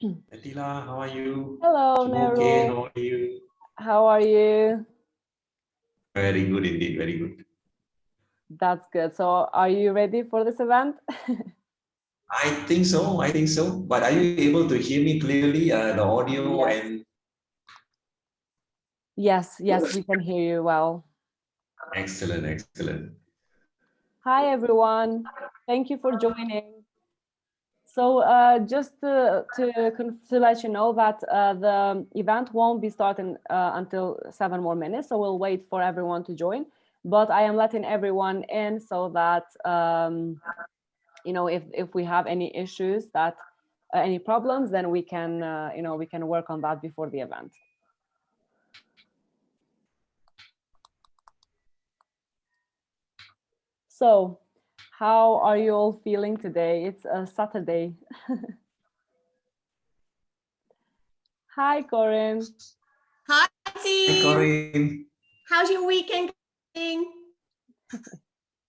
Atila, how are you? Hello, Okay, Nero. how are you? How are you? Very good indeed, very good. That's good. So are you ready for this event? I think so, But are you able to hear me clearly, the audio Yes. and... Yes, we can hear you well. Excellent, excellent. Hi, everyone. Thank you for joining. So just to let you know that the event won't be starting until 7 more minutes. So we'll wait for everyone to join. But I am letting everyone in so that, if we have any issues, any problems, then we can, we can work on that before the event. So how are you all feeling today? It's a Saturday. Hi, Corinne. Hi, team. Hi, Corinne. How's your weekend going?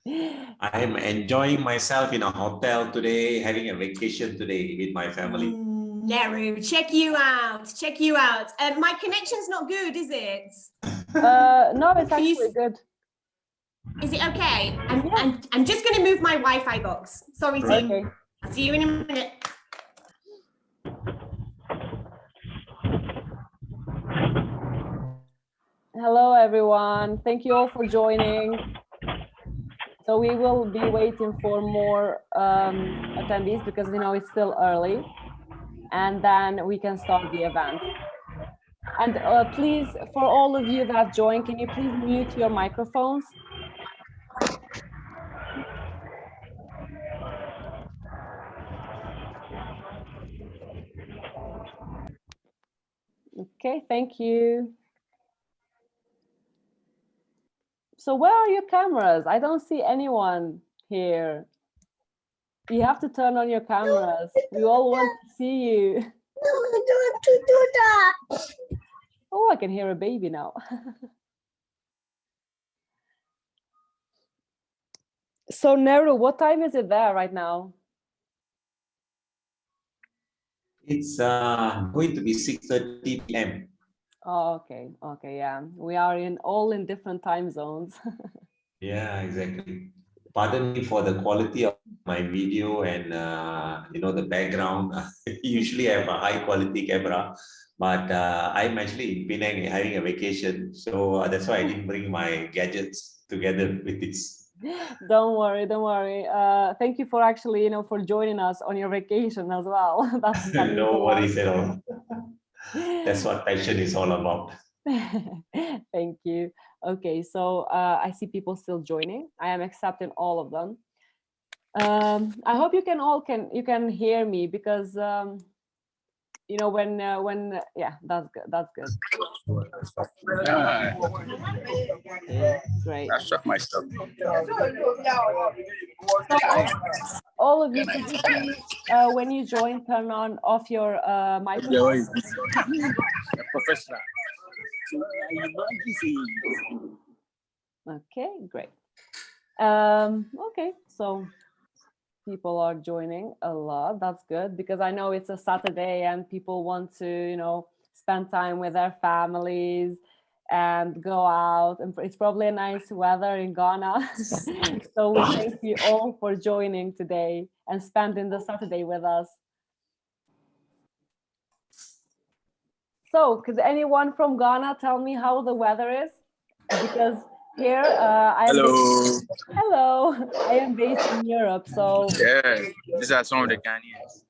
I am enjoying myself in a hotel today, having a vacation today with my family. Nero, check you out. Check you out. My connection's not good, is it? No, it's actually good. Is it okay? I'm just going to move my Wi-Fi box. Sorry, team. Okay. I'll see you in a minute. Hello, everyone. Thank you all for joining. So we will be waiting for more attendees because, it's still early. And then we can start the event. And please, for all of you that join, can you please mute your microphones? Okay, thank you. So where are your cameras? I don't see anyone here. You have to turn on your cameras. We all want to see you. No, I don't want to do that. Oh, I can hear a baby now. So Nero, what time is it there right now? It's going to be 6:30 p.m. Oh, okay, yeah. We are all in different time zones. Yeah, exactly. Pardon me for the quality of my video and the background. Usually I have a high quality camera, but I'm actually in Penang having a vacation, so that's why I didn't bring my gadgets together with this. Don't worry. Thank you for actually, for joining us on your vacation as well. That means a No lot. worries at all. That's what passion is all about. Thank you. Okay, so I see people still joining. I am accepting all of them. I hope you can hear me because when yeah, that's good. Great. I shut my stuff. All of you, could you please, when you join, turn off your microphone? Professional. Okay, great. Okay, so people are joining a lot. That's good because I know it's a Saturday and people want to, spend time with their families and go out. And it's probably a nice weather in Ghana. So we thank you all for joining today and spending the Saturday with us. So could anyone from Ghana tell me how the weather is? Because here hello, I am based in Europe, so yeah, these are some of the Ghanaians.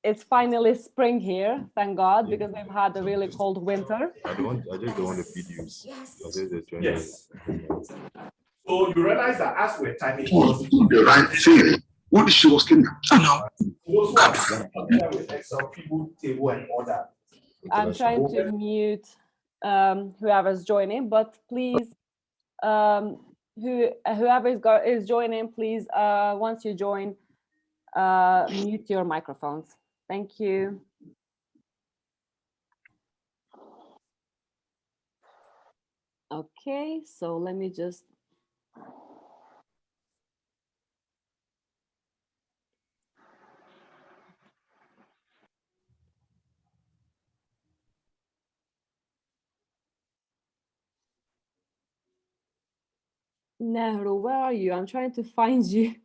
It's finally spring here, thank God, because we've had a really cold winter. I just don't want the videos. Yes. So you realize that as we're typing the right thing. What she was getting, with Excel, people, table, and order. I'm trying to mute whoever's joining, but please, whoever is joining, please, once you join, mute your microphones. Thank you. Okay, so let me just Nehru, where are you? I'm trying to find you.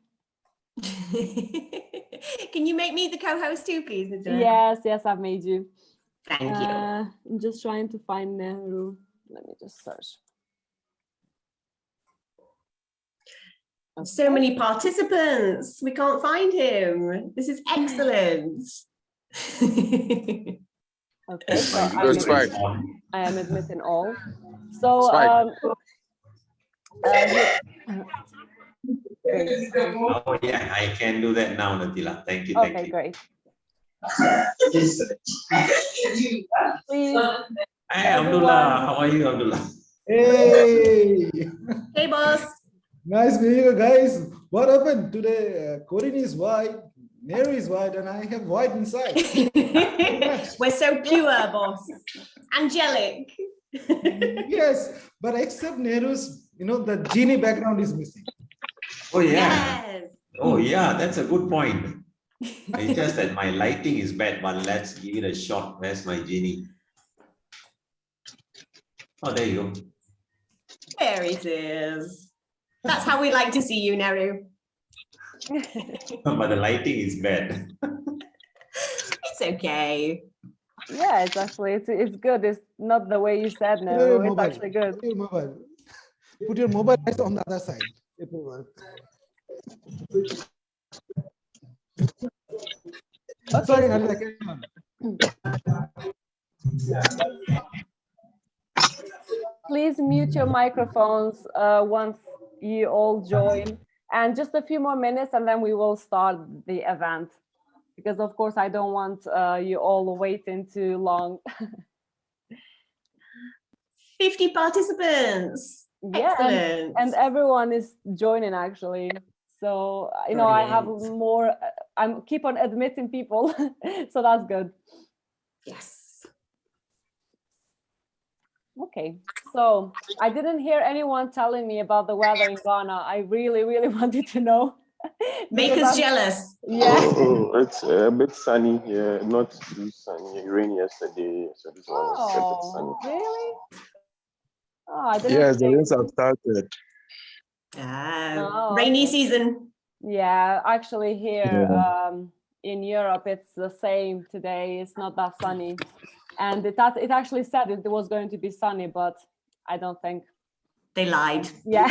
Can you make me the co-host too, please, Nidra? Yes, I've made you. Thank you. I'm just trying to find Nehru. Let me just search. So many participants. We can't find him. This is excellent. Okay, so Good spike. I am admitting all. So Spike. Great. Oh yeah, I can do that now, Natila. Thank you, Okay, thank you. great. Please. Hi, Abdullah. How are you, Abdullah? Hey, Hey, boss. nice meeting you guys. What happened today? Corinne is white, Mary is white, and I have white inside. We're so pure, boss. Angelic. Yes, but except Nehru's, the genie background is missing. Oh yeah. Yes. Oh yeah, that's a good point. It's just that my lighting is bad, but let's give it a shot. Where's my genie? Oh, there you go. There it is. That's how we like to see you, Nehru. But the lighting is bad. It's okay. Yeah, it's actually it's good. It's not the way you said, Put your no. It's mobile. actually good. Put your mobile. Put your mobile eyes on the other side. It will work. Sorry, Nalila, carry on. Please mute your microphones once you all join, and just a few more minutes, and then we will start the event. Because of course, I don't want you all waiting too long. 50 participants. Yeah, Excellent. and everyone is joining actually. So I have more. I'm keep on admitting people, so that's good. Yes. Okay, so I didn't hear anyone telling me about the weather in Ghana. I really, really wanted to know. Make us jealous. Yeah. Oh, it's a bit sunny here, not too sunny. Rain yesterday, so this one is a bit sunny. Really? Oh, I didn't. Yes, the rains have started. Rainy Okay. season. Yeah, actually here Yeah. in Europe, it's the same today. It's not that sunny. And it actually said it was going to be sunny, but I don't think. They lied. Yeah.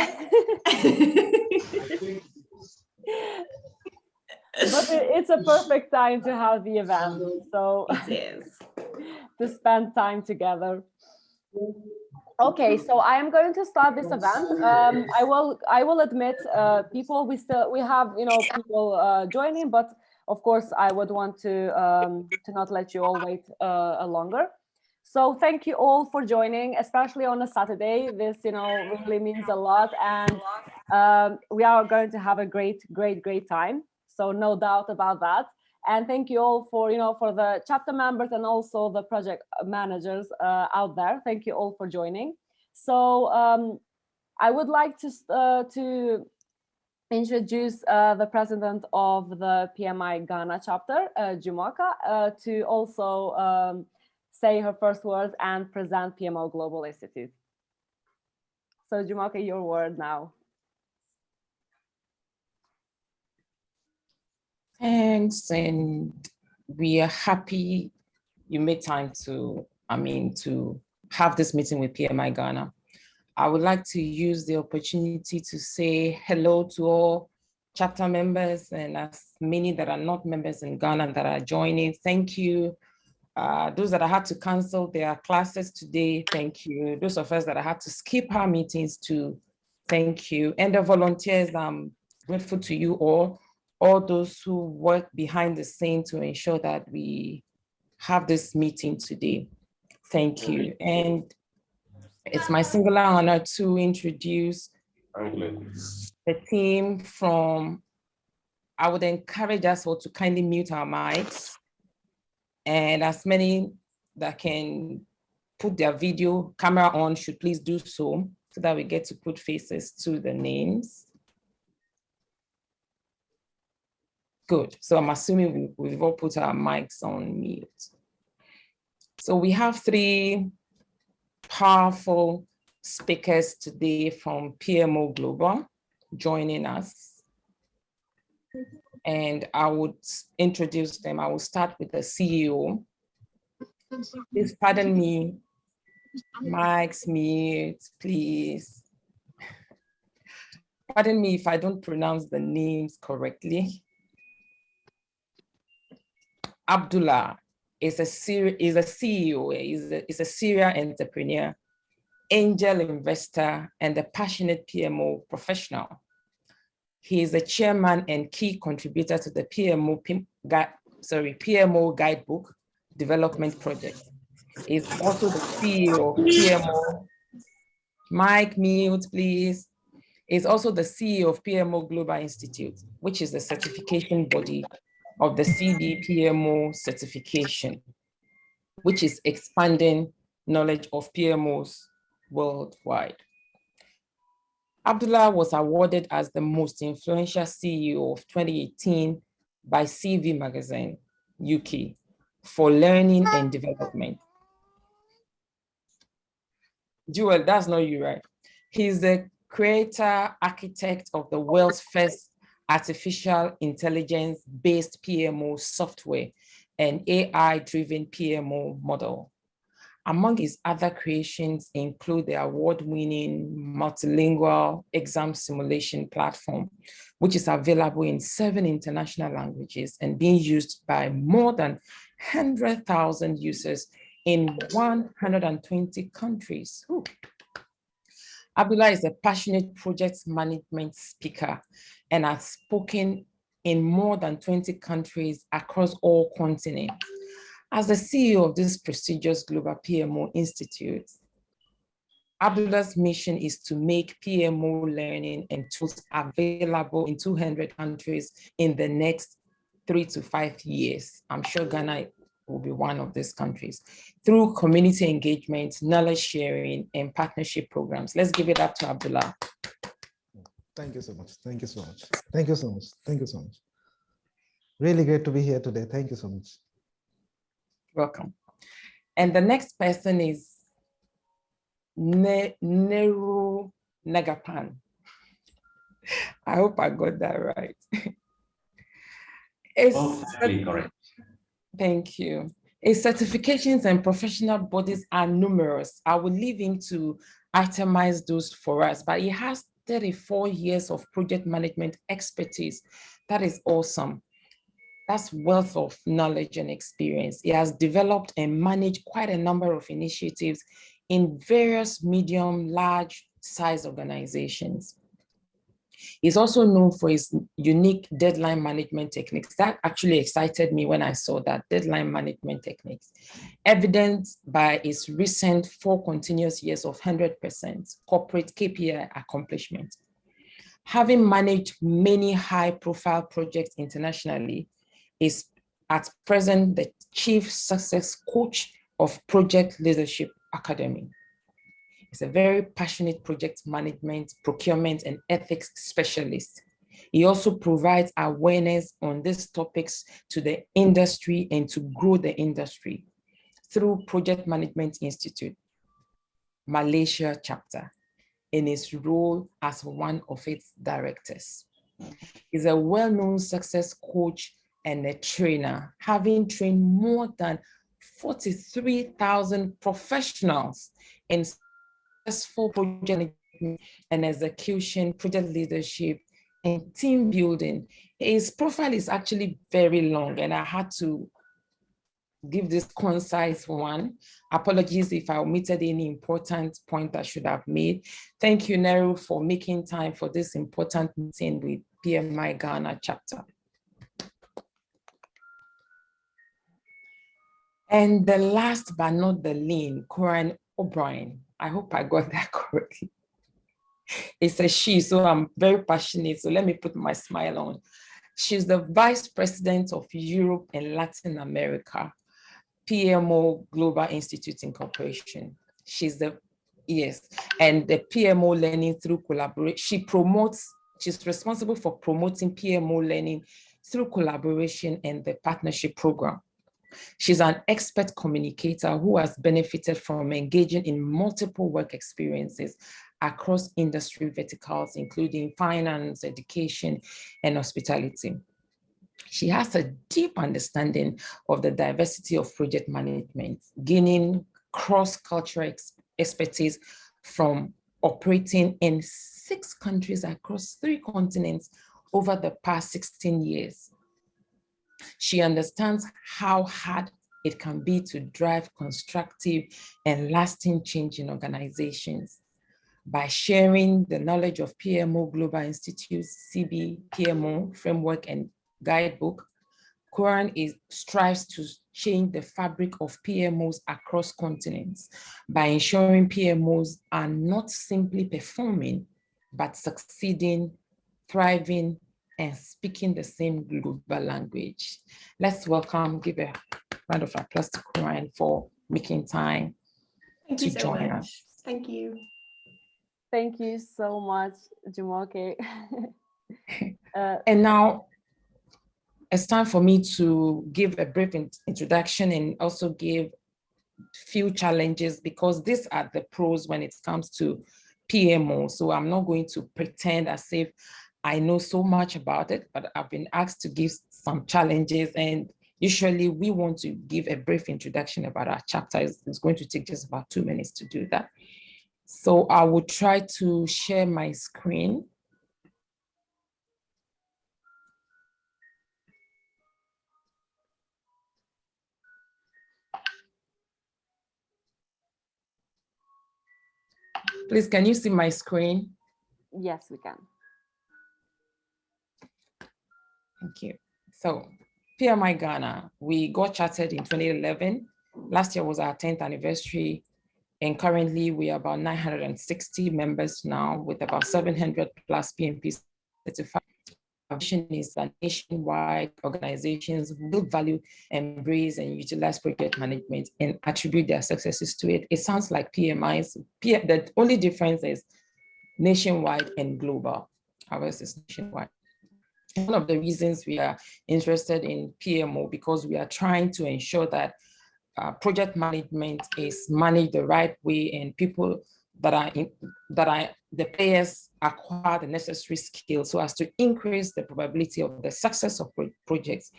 But it's a perfect time to have the event. So it is. to spend time together. Okay, so I am going to start this event. I will admit people. We have people joining, but of course I would want to not let you all wait longer. So thank you all for joining, especially on a Saturday. This really means a lot, and we are going to have a great time. So no doubt about that. And thank you all for for the chapter members and also the project managers out there. Thank you all for joining. So I would like to introduce the president of the PMI Ghana chapter, Jumaka, to also say her first words and present PMO Global Institute. So Jumaka, your word now. Thanks, and we are happy you made time to have this meeting with PMI Ghana. I would like to use the opportunity to say hello to all chapter members and as many that are not members in Ghana that are joining. Thank you. Those that I had to cancel their classes today, thank you. Those of us that I had to skip our meetings to, thank you. And the volunteers, I'm grateful to you all those who work behind the scene to ensure that we have this meeting today. Thank you. And it's my singular honor to introduce the team from, I would encourage us all to kindly mute our mics, and as many that can put their video camera on should please do so that we get to put faces to the names. Good. So I'm assuming we've all put our mics on mute. So we have three powerful speakers today from PMO Global joining us. And I would introduce them. I will start with the CEO. Please pardon me. Mike's mute, please. Pardon me if I don't pronounce the names correctly. Abdullah is a CEO, is a serial entrepreneur, angel investor, and a passionate PMO professional. He is the chairman and key contributor to the PMO Guidebook Development Project. He's also the CEO of PMO. Mike, mute, please. Is also the CEO of PMO Global Institute, which is the certification body of the CDPMO certification, which is expanding knowledge of PMOs worldwide. Abdullah was awarded as the most influential CEO of 2018 by CV Magazine, UK, for learning and development. Jewel, that's not you, right? He's the creator, architect of the world's first artificial intelligence-based PMO software and AI-driven PMO model. Among his other creations include the award-winning multilingual exam simulation platform, which is available in 7 international languages and being used by more than 100,000 users in 120 countries. Ooh. Abdullah is a passionate project management speaker and has spoken in more than 20 countries across all continents. As the CEO of this prestigious Global PMO Institute, Abdullah's mission is to make PMO learning and tools available in 200 countries in the next 3 to 5 years. I'm sure Ghana will be one of these countries, through community engagement, knowledge sharing, and partnership programs. Let's give it up to Abdullah. Thank you so much. Thank you so much. Thank you so much. Thank you so much. Really great to be here today. Thank you so much. Welcome. And the next person is Neru Nagapan. I hope I got that right. Correct. Thank you. His certifications and professional bodies are numerous. I will leave him to itemize those for us, but he has 34 years of project management expertise. That is awesome. That's wealth of knowledge and experience. He has developed and managed quite a number of initiatives in various medium, large size organizations. He's also known for his unique deadline management techniques. That actually excited me when I saw that, deadline management techniques, evidenced by his recent 4 continuous years of 100% corporate KPI accomplishment. Having managed many high-profile projects internationally, is at present the Chief Success Coach of Project Leadership Academy. He's a very passionate project management, procurement, and ethics specialist. He also provides awareness on these topics to the industry and to grow the industry through Project Management Institute, Malaysia chapter, in his role as one of its directors. He's a well-known success coach and a trainer, having trained more than 43,000 professionals in successful project and execution, project leadership, and team building. His profile is actually very long, and I had to give this concise one. Apologies if I omitted any important point I should have made. Thank you, Neru, for making time for this important meeting with PMI Ghana chapter. And the last but not the least, Corinne O'Brien. I hope I got that correctly. It's a she, so I'm very passionate. So let me put my smile on. She's the Vice President of Europe and Latin America, PMO Global Institute Incorporation. She's the, yes, and the PMO learning through collaboration. She's responsible for promoting PMO learning through collaboration and the partnership program. She's an expert communicator who has benefited from engaging in multiple work experiences across industry verticals, including finance, education, and hospitality. She has a deep understanding of the diversity of project management, gaining cross-cultural expertise from operating in 6 countries across 3 continents over the past 16 years. She understands how hard it can be to drive constructive and lasting change in organizations. By sharing the knowledge of PMO Global Institute's CB PMO framework and guidebook, Quran strives to change the fabric of PMOs across continents by ensuring PMOs are not simply performing, but succeeding, thriving, and speaking the same global language. Let's give a round of applause to Quran for making time to join us. Thank you. Thank you so much, Jumoke. And now it's time for me to give a brief introduction and also give few challenges, because these are the pros when it comes to PMO. So I'm not going to pretend as if I know so much about it, but I've been asked to give some challenges, and usually we want to give a brief introduction about our chapters. It's going to take just about 2 minutes to do that. So I will try to share my screen. Please, can you see my screen? Yes, we can. Thank you. So PMI Ghana, we got chartered in 2011. Last year was our 10th anniversary. And currently we are about 960 members now with about 700 plus PMP certified. Our vision is that nationwide organizations will value, embrace, and utilize project management and attribute their successes to it. It sounds like PMIs. The only difference is nationwide and global. Ours is nationwide. One of the reasons we are interested in PMO, because we are trying to ensure that project management is managed the right way, and people that are the players acquire the necessary skills so as to increase the probability of the success of projects,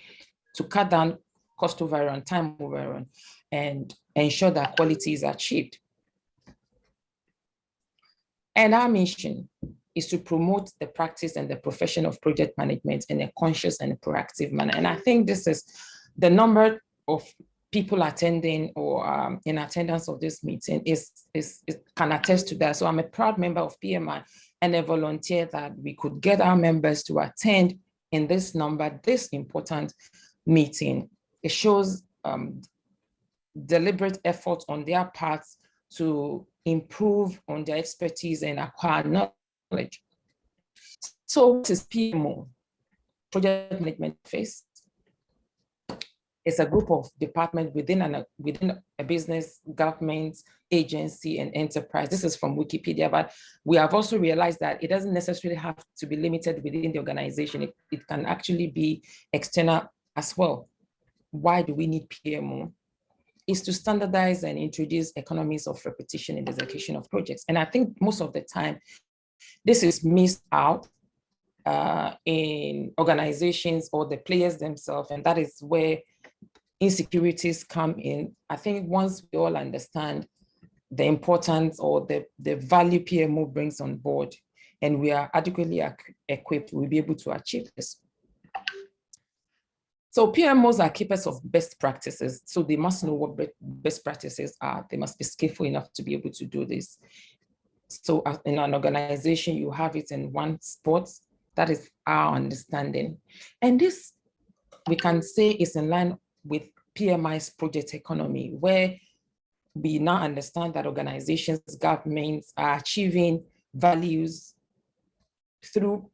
to cut down cost overrun, time overrun, and ensure that quality is achieved. And our mission is to promote the practice and the profession of project management in a conscious and proactive manner. And I think this is the number of people attending or in attendance of this meeting can attest to that. So I'm a proud member of PMI and a volunteer that we could get our members to attend in this number, this important meeting. It shows deliberate effort on their parts to improve on their expertise and acquire knowledge. So what is PMO? Project Management Phase. It's a group of departments within a business, government, agency, and enterprise. This is from Wikipedia, but we have also realized that it doesn't necessarily have to be limited within the organization. It can actually be external as well. Why do we need PMO? Is to standardize and introduce economies of repetition in the execution of projects. And I think most of the time, this is missed out in organizations or the players themselves, and that is where insecurities come in. I think once we all understand the importance or the value PMO brings on board, and we are adequately equipped, we'll be able to achieve this. So PMOs are keepers of best practices. So they must know what best practices are. They must be skillful enough to be able to do this. So in an organization, you have it in one spot. That is our understanding. And this, we can say, is in line with PMI's project economy, where we now understand that organizations, governments are achieving values through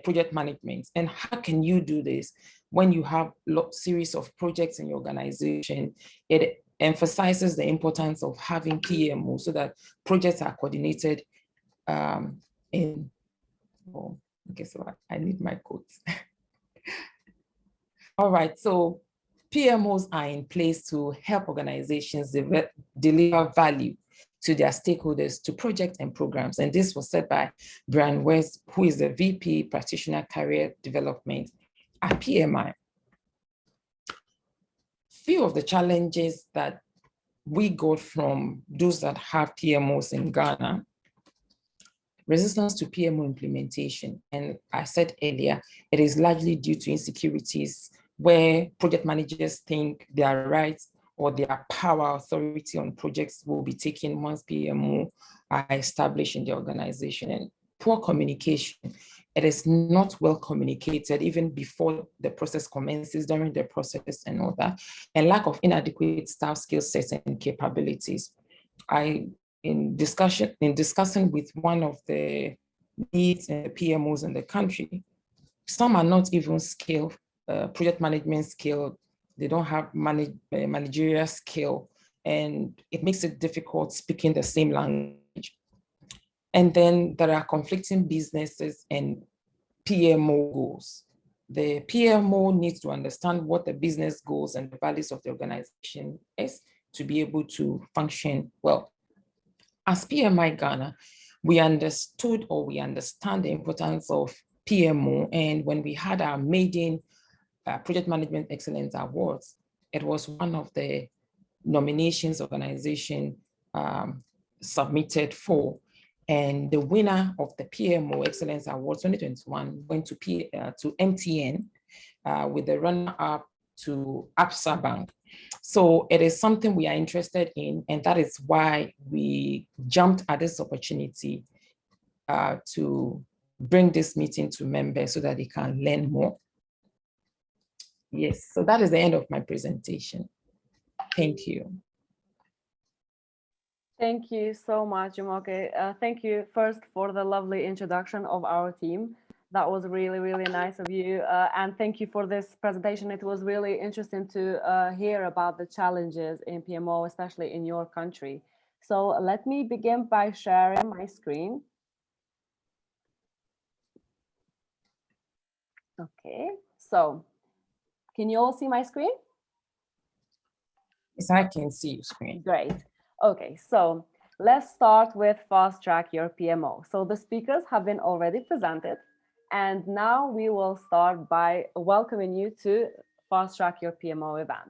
project management. And how can you do this when you have a series of projects in your organization? It emphasizes the importance of having PMO so that projects are coordinated okay, so I need my quotes. All right, so PMOs are in place to help organizations deliver value to their stakeholders, to projects and programs. And this was said by Brian West, who is the VP Practitioner Career Development at PMI. Few of the challenges that we got from those that have PMOs in Ghana: resistance to PMO implementation. And I said earlier, it is largely due to insecurities where project managers think their rights or their power authority on projects will be taken once PMO are established in the organization. And poor communication. It is not well communicated even before the process commences, during the process and all that, and lack of inadequate staff skill sets and capabilities. In discussing with one of the leads and the PMOs in the country, some are not even skilled, project management skilled. They don't have managerial skill, and it makes it difficult speaking the same language. And then there are conflicting businesses and PMO goals. The PMO needs to understand what the business goals and the values of the organization is to be able to function well. As PMI Ghana, we understood, or we understand, the importance of PMO. And when we had our maiden Project Management Excellence Awards, it was one of the nominations organization submitted for. And the winner of the PMO Excellence Award 2021 went to MTN with the runner-up to Absa Bank. So it is something we are interested in, and that is why we jumped at this opportunity to bring this meeting to members so that they can learn more. Yes, so that is the end of my presentation. Thank you. Thank you so much, Jumoke. Thank you first for the lovely introduction of our team. That was really, really nice of you. And thank you for this presentation. It was really interesting to hear about the challenges in PMO, especially in your country. So let me begin by sharing my screen. Okay, so can you all see my screen? Yes, I can see your screen. Great. Okay, so let's start with Fast Track Your PMO. So the speakers have been already presented, and now we will start by welcoming you to Fast Track Your PMO event.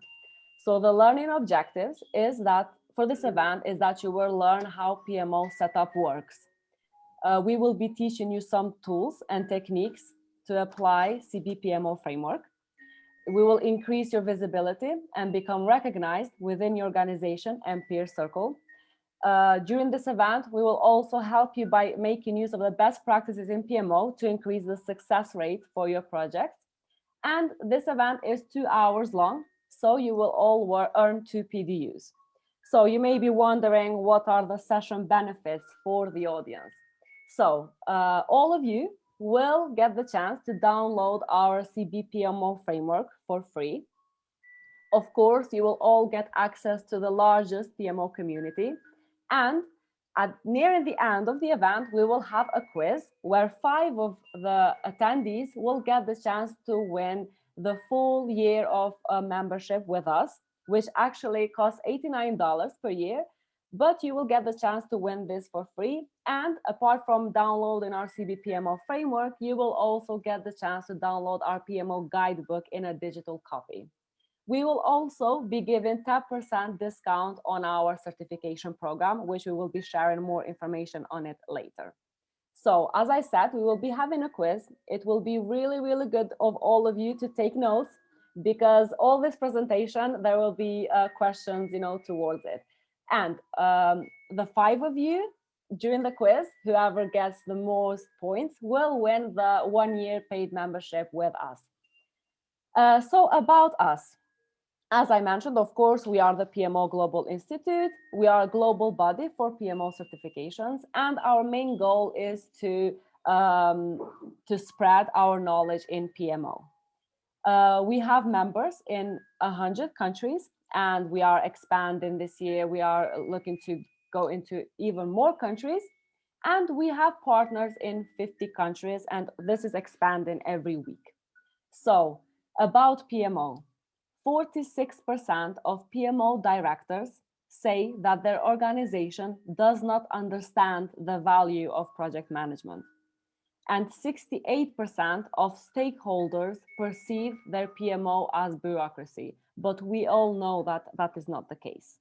So the learning objectives is that for this event is that you will learn how PMO setup works. We will be teaching you some tools and techniques to apply CBPMO framework. We will increase your visibility and become recognized within your organization and peer circle. During this event, we will also help you by making use of the best practices in PMO to increase the success rate for your project. And this event is 2 hours long, so you will all earn 2 PDUs. So you may be wondering what are the session benefits for the audience. So all of you will get the chance to download our CBPMO framework for free. Of course, you will all get access to the largest PMO community. And near the end of the event, we will have a quiz where 5 of the attendees will get the chance to win the full year of membership with us, which actually costs $89 per year. But you will get the chance to win this for free. And apart from downloading our CBPMO framework, you will also get the chance to download our PMO guidebook in a digital copy. We will also be giving 10% discount on our certification program, which we will be sharing more information on it later. So as I said, we will be having a quiz. It will be really, really good of all of you to take notes, because all this presentation, there will be questions, towards it. And the 5 of you during the quiz, whoever gets the most points will win the 1-year paid membership with us. So about us, as I mentioned, of course, we are the PMO Global Institute. We are a global body for PMO certifications, and our main goal is to spread our knowledge in PMO. We have members in 100 countries, and we are expanding this year. We are looking to go into even more countries, and we have partners in 50 countries, and this is expanding every week. So about PMO. 46% of PMO directors say that their organization does not understand the value of project management. And 68% of stakeholders perceive their PMO as bureaucracy, but we all know that that is not the case.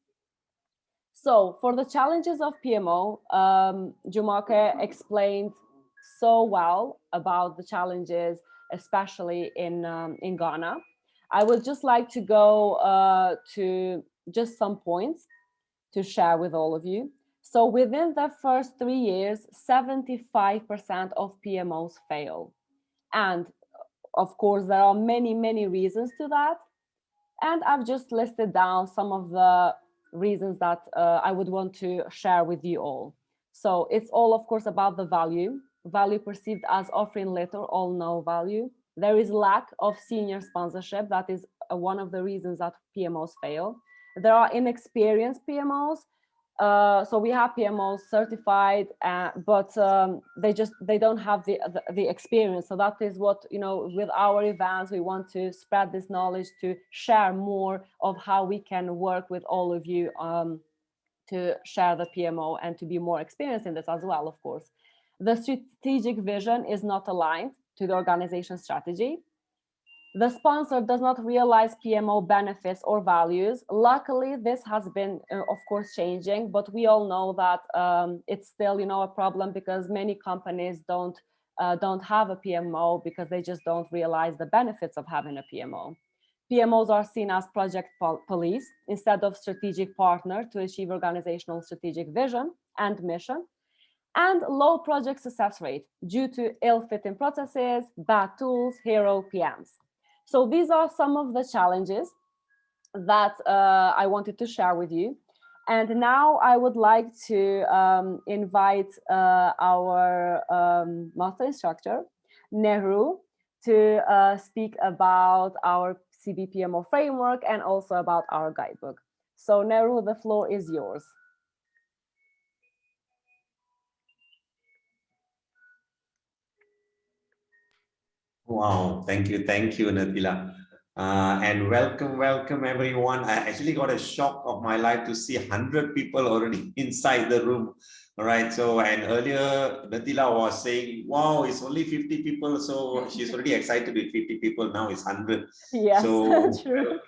So for the challenges of PMO, Jumoke explained so well about the challenges, especially in Ghana. I would just like to go to just some points to share with all of you. So within the first 3 years, 75% of PMOs fail. And of course, there are many, many reasons to that. And I've just listed down some of the reasons that I would want to share with you all. So it's all, of course, about the value perceived as offering little or no value. There is lack of senior sponsorship. That is one of the reasons that PMOs fail. There are inexperienced PMOs. So we have PMOs certified, but they don't have the experience. So that is what, with our events, we want to spread this knowledge, to share more of how we can work with all of you to share the PMO and to be more experienced in this as well, of course. The strategic vision is not aligned to the organization strategy. The sponsor does not realize PMO benefits or values. Luckily, this has been, of course, changing, but we all know that it's still, a problem because many companies don't have a PMO because they just don't realize the benefits of having a PMO. PMOs are seen as project police instead of strategic partner to achieve organizational strategic vision and mission, and low project success rate due to ill-fitting processes, bad tools, hero PMs. So these are some of the challenges that I wanted to share with you. And now I would like to invite our master instructor, Nehru, to speak about our CBPMO framework and also about our guidebook. So Nehru, the floor is yours. Wow, thank you, Natila. And welcome everyone. I actually got a shock of my life to see 100 people already inside the room. All right, so and earlier Natila was saying, wow, it's only 50 people. So she's already excited with 50 people. Now it's 100. Yes, so, true.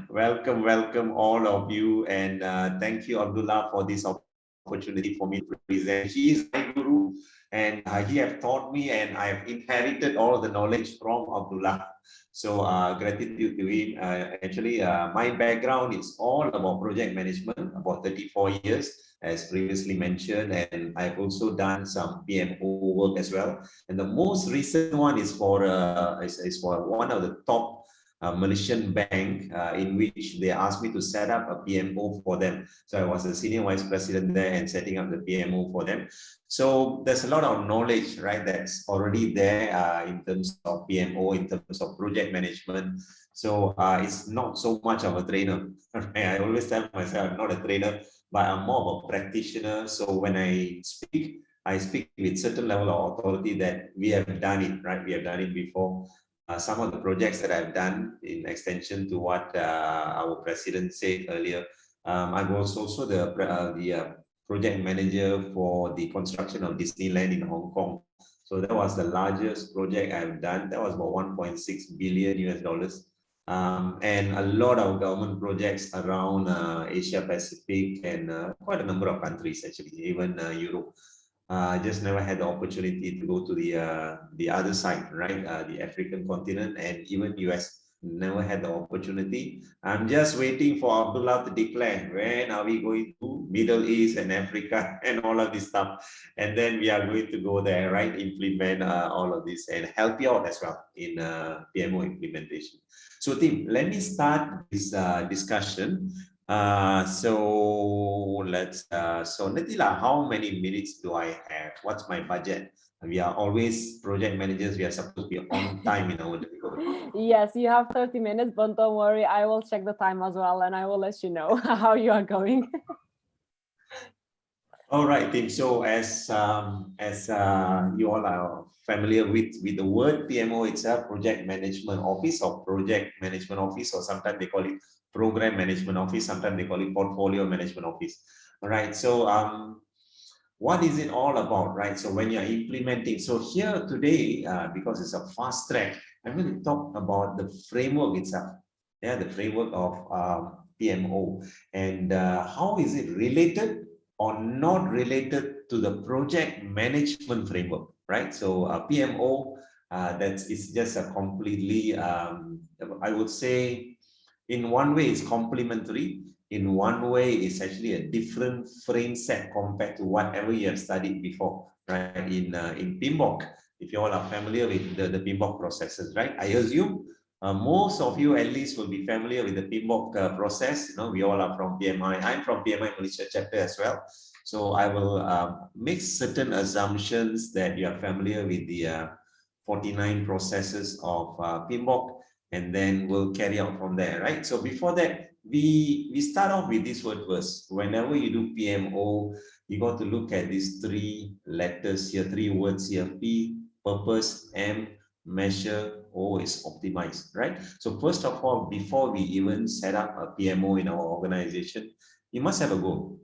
welcome all of you. And thank you, Abdullah, for this opportunity for me to present. He is my guru. And he have taught me, and I have inherited all the knowledge from Abdullah. So gratitude to him. Actually, my background is all about project management, about 34 years, as previously mentioned. And I've also done some PMO work as well. And the most recent one is for one of the top Malaysian bank in which they asked me to set up a PMO for them. So I was a senior vice president there and setting up the PMO for them. So there's a lot of knowledge, right, that's already there in terms of PMO, in terms of project management. So it's not so much of a trainer. I always tell myself I'm not a trainer, but I'm more of a practitioner. So when I speak with certain level of authority that we have done it, right? We have done it before. Some of the projects that I've done in extension to what our president said earlier. I was also the project manager for the construction of Disneyland in Hong Kong. So that was the largest project I've done. That was about 1.6 billion US dollars. And a lot of government projects around Asia Pacific and quite a number of countries, actually, even Europe. I just never had the opportunity to go to the other side, right? The African continent and even US. Never had the opportunity. I'm just waiting for Abdullah to declare when are we going to Middle East and Africa and all of this stuff. And then we are going to go there, right? Implement all of this and help you out as well in PMO implementation. So team, let me start this discussion. So Natila, how many minutes do I have? What's my budget? We are always project managers. We are supposed to be on time in our delivery. Yes, you have 30 minutes, but don't worry, I will check the time as well and I will let you know how you are going. All right, team. So as you all are familiar with the word PMO itself, Project Management Office or Project Management Office, or sometimes they call it Program Management Office, sometimes they call it Portfolio Management Office. All right. So what is it all about, right? So when you're implementing, so here today, because it's a fast track, I'm going to talk about the framework itself. Yeah, the framework of PMO, and how is it related or not related to the project management framework, right? So PMO, it's just a completely, I would say, in one way it's complementary, in one way it's actually a different frame set compared to whatever you have studied before, right? In PMBOK, if you all are familiar with the PMBOK processes, right? I assume most of you at least will be familiar with the PMBOK process. You know, we all are from PMI. I'm from PMI Malaysia chapter as well. So I will make certain assumptions that you are familiar with the 49 processes of PMBOK, and then we'll carry on from there, right? So before that, we start off with this word first. Whenever you do PMO, you got to look at these three letters here, three words here: P, purpose; M, measure; O is optimize, right? So first of all, before we even set up a PMO in our organization, you must have a goal.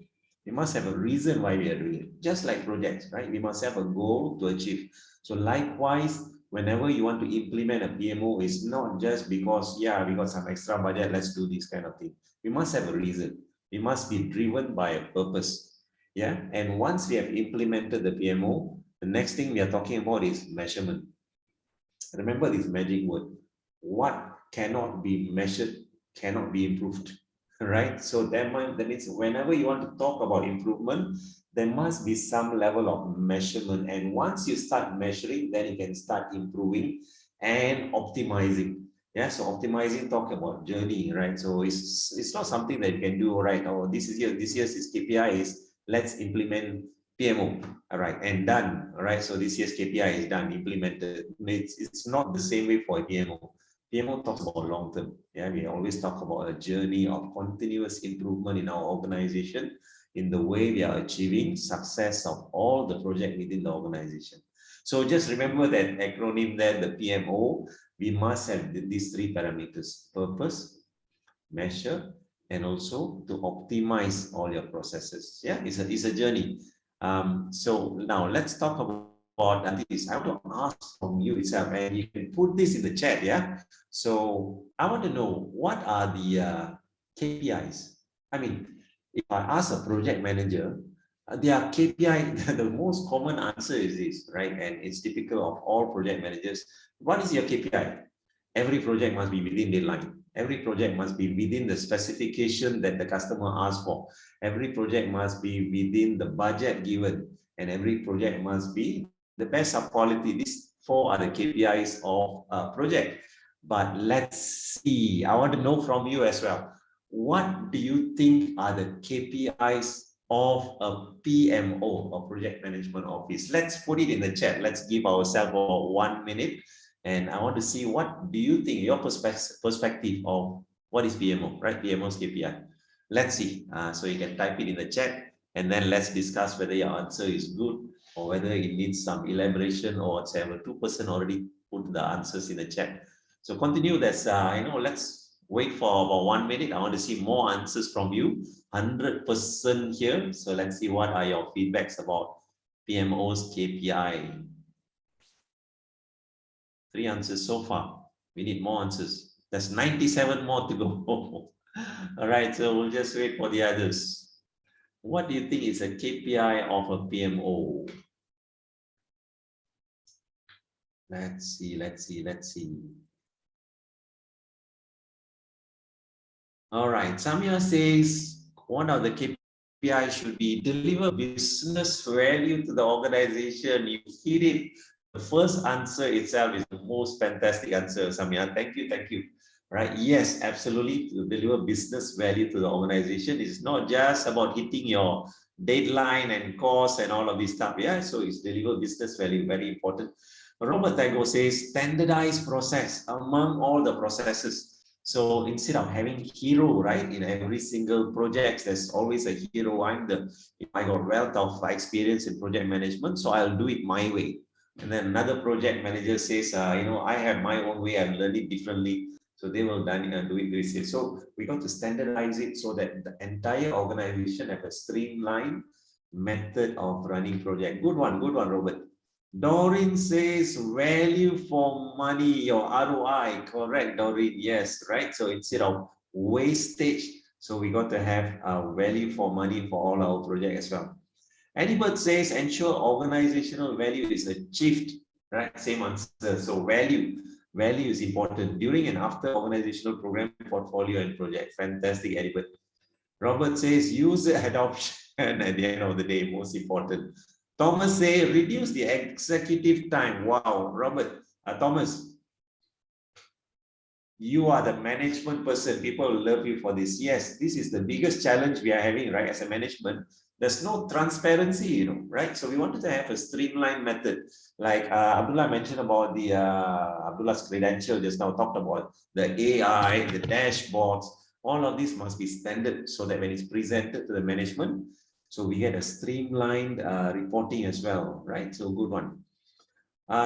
We must have a reason why we are doing it. Just like projects, right? We must have a goal to achieve. So likewise, whenever you want to implement a PMO, it's not just because, yeah, we got some extra budget, let's do this kind of thing. We must have a reason. We must be driven by a purpose. Yeah. And once we have implemented the PMO, the next thing we are talking about is measurement. Remember this magic word: what cannot be measured cannot be improved, right? So that means whenever you want to talk about improvement, there must be some level of measurement. And once you start measuring, then you can start improving and optimizing. Yeah, so optimizing, talk about journey, right? So it's not something that you can do, right? Oh, this year's KPI is let's implement PMO, all right, and done, all right. So this year's KPI is done, implemented. It's not the same way for a PMO. PMO talks about long term. Yeah, we always talk about a journey of continuous improvement in our organization, in the way we are achieving success of all the project within the organization. So just remember that acronym there, the PMO, we must have these three parameters: purpose, measure, and also to optimize all your processes. Yeah, it's a journey. So now let's talk about this. I want to ask from you itself, and you can put this in the chat. Yeah. So I want to know, what are the KPIs? I mean, if I ask a project manager, their KPI, the most common answer is this, right? And it's typical of all project managers. What is your KPI? Every project must be within deadline. Every project must be within the specification that the customer asks for. Every project must be within the budget given, and every project must be the best of quality. These four are the KPIs of a project. But let's see, I want to know from you as well, what do you think are the KPIs of a PMO, a project management office? Let's put it in the chat. Let's give ourselves about 1 minute. And I want to see, what do you think, your perspective of what is PMO, right? PMO's KPI. Let's see. So you can type it in the chat, and then let's discuss whether your answer is good or whether it needs some elaboration or whatever. 2% already put the answers in the chat. So continue. That's, let's wait for about 1 minute. I want to see more answers from you. 100% here. So let's see, what are your feedbacks about PMO's KPI? 3 answers so far. We need more answers. There's 97 more to go. All right, so we'll just wait for the others. What do you think is a KPI of a PMO? Let's see. All right, Samia says one of the KPI should be deliver business value to the organization. You hit it. The first answer itself is the most fantastic answer, Samia. Thank you. Right? Yes, absolutely. To deliver business value to the organization, it's not just about hitting your deadline and cost and all of this stuff. Yeah, so it's deliver business value, very important. Robert Tago says standardized process among all the processes. So instead of having hero, right, in every single project, there's always a hero. I got wealth of experience in project management, so I'll do it my way. And then another project manager says, I have my own way, I'm learning differently. So they will do it this way. So we got to standardize it so that the entire organization have a streamlined method of running project. Good one, Robert. Doreen says value for money, your ROI. Correct, Doreen. Yes, right. So instead of wastage, so we got to have value for money for all our projects as well. Anybody says ensure organizational value is achieved, right? Same answer. So value is important during and after organizational program, portfolio, and project. Fantastic, Edward. Robert says user adoption at the end of the day, most important. Thomas say reduce the executive time. Wow, Robert, Thomas, you are the management person. People love you for this. Yes, this is the biggest challenge we are having, right? As a management, there's no transparency, right? So we wanted to have a streamlined method. Like Abdullah mentioned about the Abdullah's credential just now, talked about the AI, the dashboards. All of this must be standard so that when it's presented to the management, so we get a streamlined reporting as well, right? So good one.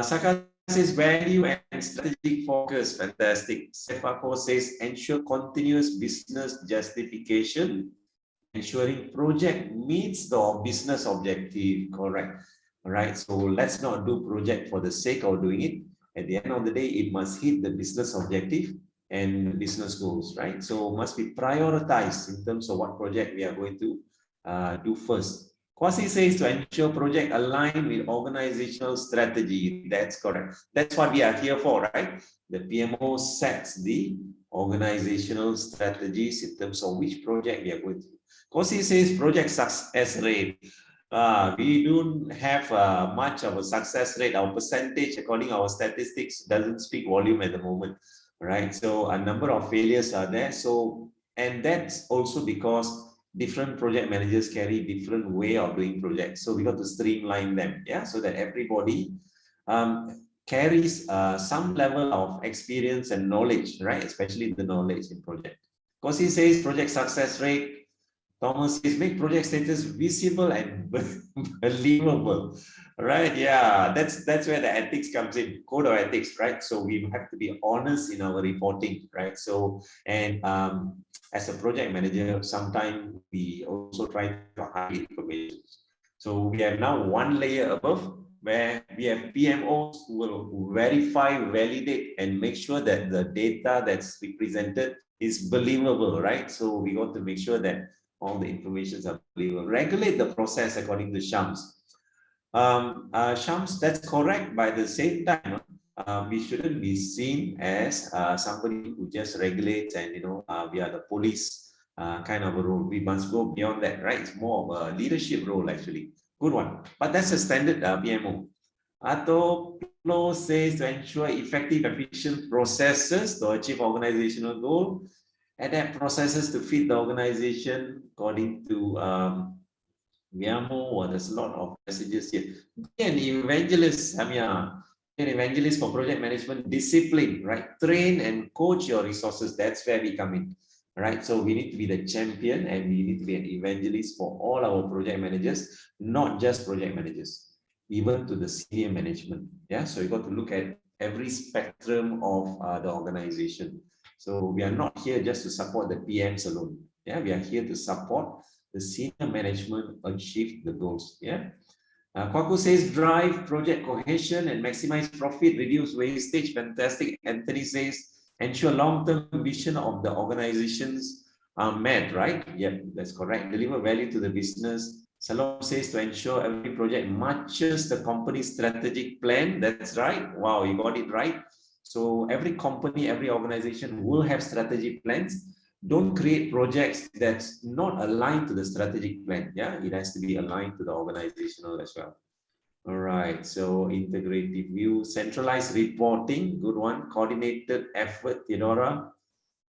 Saka says value and strategic focus. Fantastic. Sefako says ensure continuous business justification, ensuring project meets the business objective. Correct. All right. So let's not do project for the sake of doing it. At the end of the day, it must hit the business objective and business goals, right? So must be prioritized in terms of what project we are going to do first. Kwasi says to ensure project align with organizational strategy. That's correct. That's what we are here for, right? The PMO sets the organizational strategies in terms of which project we are going to. Kwasi says project success rate. We don't have much of a success rate. Our percentage, according to our statistics, doesn't speak volume at the moment, right? So a number of failures are there. So, and that's also because different project managers carry different way of doing projects. So we got to streamline them, yeah, so that everybody carries some level of experience and knowledge, right? Especially the knowledge in project. Because he says project success rate. Thomas says make project status visible and believable, right? Yeah, that's where the ethics comes in, code of ethics, right? So we have to be honest in our reporting, right? So and as a project manager, sometimes we also try to hide information. So we have now one layer above where we have PMOs who will verify, validate, and make sure that the data that's represented is believable, right? So we got to make sure that all the information are believable. Regulate the process according to Shams. Shams, that's correct. By the same time, we shouldn't be seen as somebody who just regulates and we are the police kind of a role. We must go beyond that, right? It's more of a leadership role actually. Good one. But that's a standard PMO. Ato Flo says to ensure effective, efficient processes to achieve organizational goal. Adapt processes to fit the organization according to Viamo. There's a lot of messages here. Be an evangelist, Samia. An evangelist for project management discipline, right? Train and coach your resources. That's where we come in, right? So we need to be the champion and we need to be an evangelist for all our project managers, not just project managers, even to the senior management. Yeah, so you got to look at every spectrum of the organization. So we are not here just to support the PMs alone. Yeah, we are here to support the senior management achieve the goals. Yeah. Kwaku says drive project cohesion and maximize profit, reduce wastage. Fantastic. Anthony says ensure long-term vision of the organizations are met, right? Yeah, that's correct. Deliver value to the business. Salom says to ensure every project matches the company's strategic plan. That's right. Wow, you got it right. So every company, every organization will have strategic plans. Don't create projects that's not aligned to the strategic plan. Yeah, it has to be aligned to the organizational as well. All right, so integrative view, centralized reporting, good one. Coordinated effort, Theodora.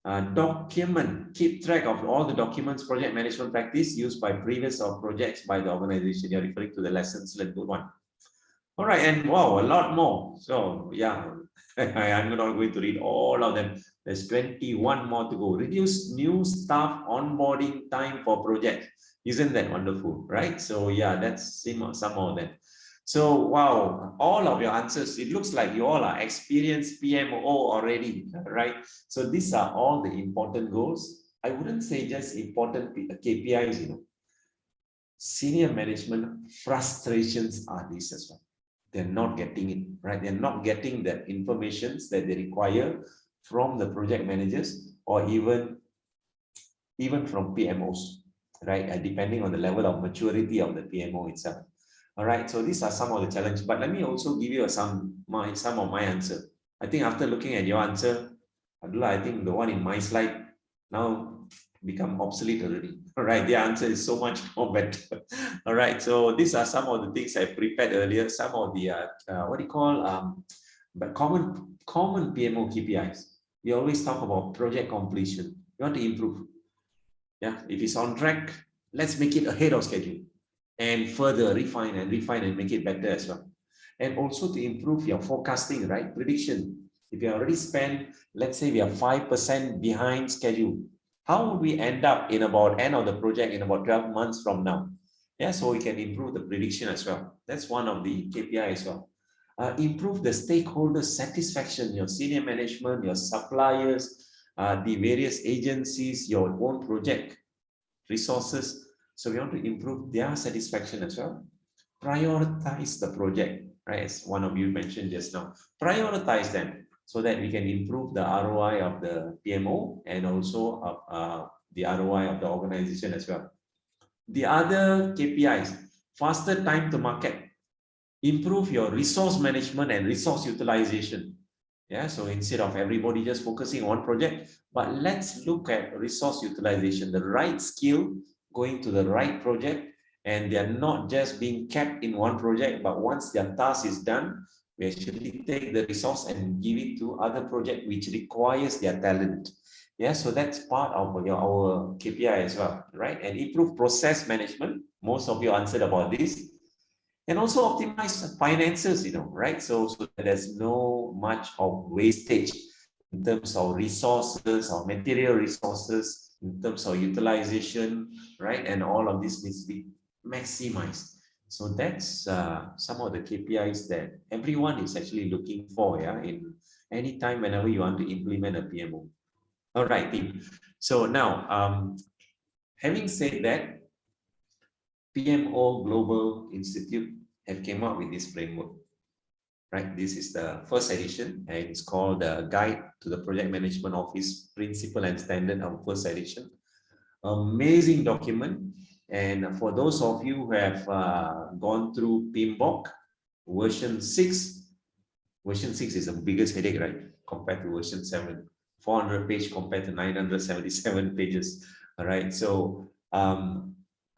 Document, keep track of all the documents, project management practice used by previous or projects by the organization. You're referring to the lessons learned, good one. All right, and wow, a lot more. So yeah, I'm not going to read all of them. There's 21 more to go. Reduce new staff onboarding time for projects. Isn't that wonderful, right? So yeah, that's some of them. So wow, all of your answers, it looks like you all are experienced PMO already, right? So these are all the important goals. I wouldn't say just important KPIs, you know. Senior management frustrations are these as well. They're not getting it, right? They're not getting the information that they require from the project managers or even from PMOs, right? Depending on the level of maturity of the PMO itself. All right, so these are some of the challenges, but let me also give you some of my answer. I think after looking at your answer, Abdullah, I think the one in my slide now become obsolete already. All right, the answer is so much more better. All right, so these are some of the things I prepared earlier. Some of the what do you call but common PMO KPIs. We always talk about project completion. You want to improve. Yeah, if it's on track, let's make it ahead of schedule and further refine and make it better as well. And also to improve your forecasting, right? Prediction. If you already spent, let's say we are 5% behind schedule, how would we end up in about end of the project in about 12 months from now? Yeah, so we can improve the prediction as well. That's one of the KPI as well. Improve the stakeholder satisfaction, your senior management, your suppliers, the various agencies, your own project resources. So we want to improve their satisfaction as well. Prioritize the project, right? As one of you mentioned just now. Prioritize them so that we can improve the ROI of the PMO and also the ROI of the organization as well. The other KPIs, faster time to market. Improve your resource management and resource utilization. Yeah, so instead of everybody just focusing on one project, but let's look at resource utilization, the right skill going to the right project, and they're not just being kept in one project, but once their task is done, we actually take the resource and give it to other project which requires their talent. Yeah, so that's part of our KPI as well, right? And improve process management. Most of you answered about this. And also optimize finances, you know, right? So that there's no much of wastage in terms of resources or material resources, in terms of utilization, right? And all of this needs to be maximized. So that's some of the KPIs that everyone is actually looking for, yeah, in any time whenever you want to implement a PMO. All right, team. So now, having said that, PMO Global Institute have came up with this framework, right? This is the first edition, and it's called the Guide to the Project Management Office Principle and Standard of first edition. Amazing document. And for those of you who have gone through PMBOK version 6 is the biggest headache, right? Compared to version 7, 400 page compared to 977 pages. All right. So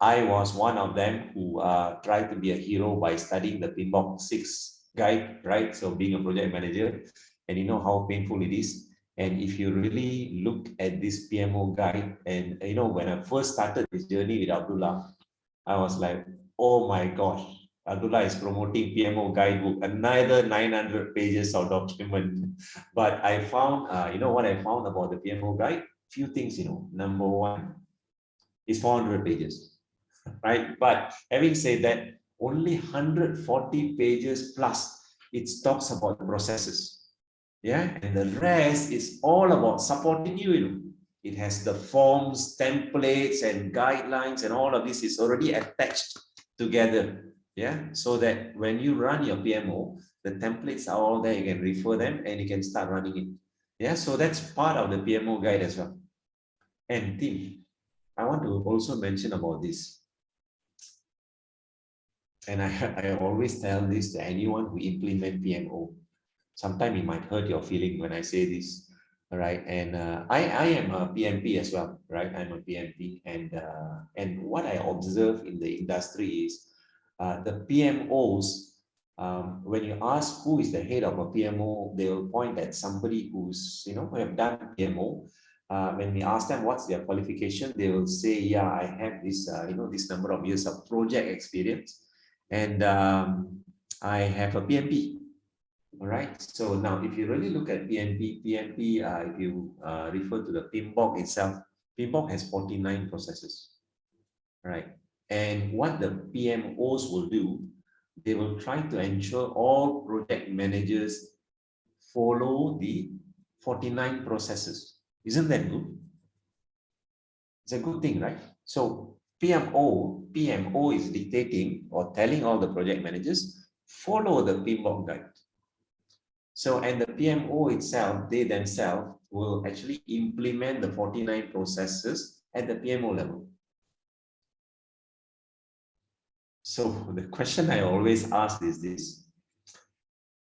I was one of them who tried to be a hero by studying the PMBOK 6 guide, right? So being a project manager, and you know how painful it is. And if you really look at this PMO guide, and you know, when I first started this journey with Abdullah, I was like, oh my gosh, Abdullah is promoting PMO guidebook, another 900 pages of document. But I found, you know what I found about the PMO guide? Few things, you know. Number one, it's 400 pages. Right, but having said that, only 140 pages plus it talks about the processes, yeah, and the rest is all about supporting you, you know. It has the forms, templates, and guidelines, and all of this is already attached together, yeah, so that when you run your PMO, the templates are all there, you can refer them and you can start running it. Yeah, so that's part of the PMO guide as well. And team, I want to also mention about this. And I always tell this to anyone who implement PMO. Sometimes it might hurt your feeling when I say this, all right? And I am a PMP as well, right? I'm a PMP, and what I observe in the industry is the PMOs. When you ask who is the head of a PMO, they will point at somebody who's, you know, who have done PMO. When we ask them what's their qualification, they will say, yeah, I have this, you know, this number of years of project experience. And I have a PMP, All right. So now, if you really look at PMP, if you refer to the PMBOK itself, PMBOK has 49 processes, right? And what the PMOs will do, they will try to ensure all project managers follow the 49 processes. Isn't that good? It's a good thing, right? So PMO is dictating or telling all the project managers, follow the PMBOK guide. So, and the PMO itself, they themselves will actually implement the 49 processes at the PMO level. So the question I always ask is this: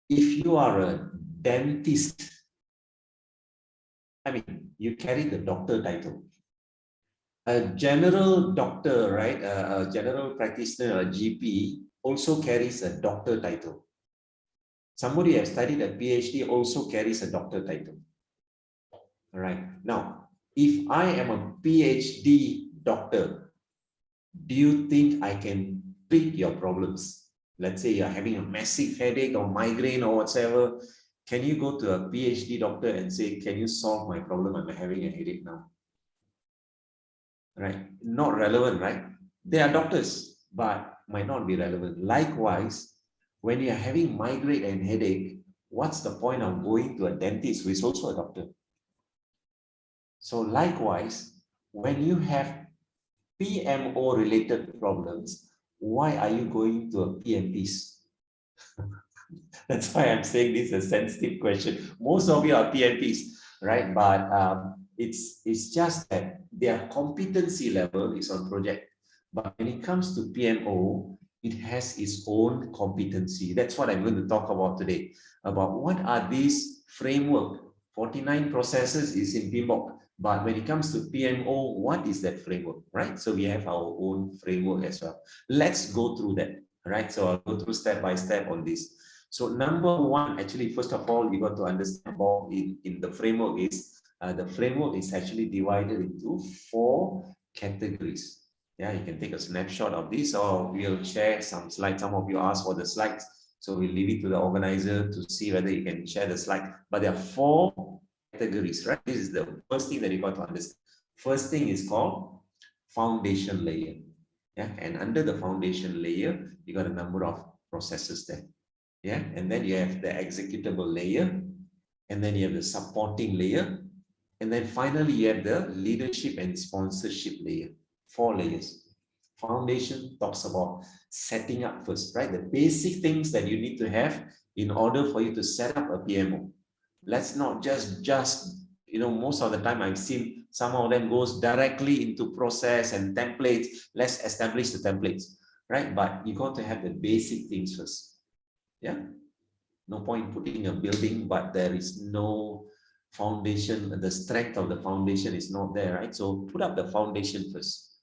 if you are a dentist, I mean, you carry the doctor title. A general doctor, right? A general practitioner, a GP, also carries a doctor title. Somebody who has studied a PhD also carries a doctor title. All right. Now, if I am a PhD doctor, do you think I can treat your problems? Let's say you're having a massive headache or migraine or whatsoever. Can you go to a PhD doctor and say, can you solve my problem? I'm having a headache now. Right? Not relevant, right? They are doctors, but might not be relevant. Likewise, when you're having migraine and headache, what's the point of going to a dentist who is also a doctor? So likewise, when you have PMO related problems, why are you going to a PMPs? That's why I'm saying this is a sensitive question. Most of you are PMPs, right? But it's just that their competency level is on project. But when it comes to PMO, it has its own competency. That's what I'm going to talk about today. About what are these framework. 49 processes is in PMBOK. But when it comes to PMO, what is that framework, right? So we have our own framework as well. Let's go through that, right? So I'll go through step by step on this. So number one, actually, first of all, you got to understand about in the framework is actually divided into 4 categories. Yeah, you can take a snapshot of this, or we'll share some slides. Some of you asked for the slides, so we'll leave it to the organizer to see whether you can share the slide. But there are 4 categories, right? This is the first thing that you got to understand. First thing is called foundation layer. Yeah, and under the foundation layer, you got a number of processes there. Yeah, and then you have the executable layer, and then you have the supporting layer, and then finally you have the leadership and sponsorship layer. 4 layers. Foundation talks about setting up first, right? The basic things that you need to have in order for you to set up a PMO. Let's not just most of the time I've seen some of them goes directly into process and templates. Let's establish the templates, right? But you got to have the basic things first. Yeah, no point putting a building, but there is no foundation. The strength of the foundation is not there, right? So put up the foundation first.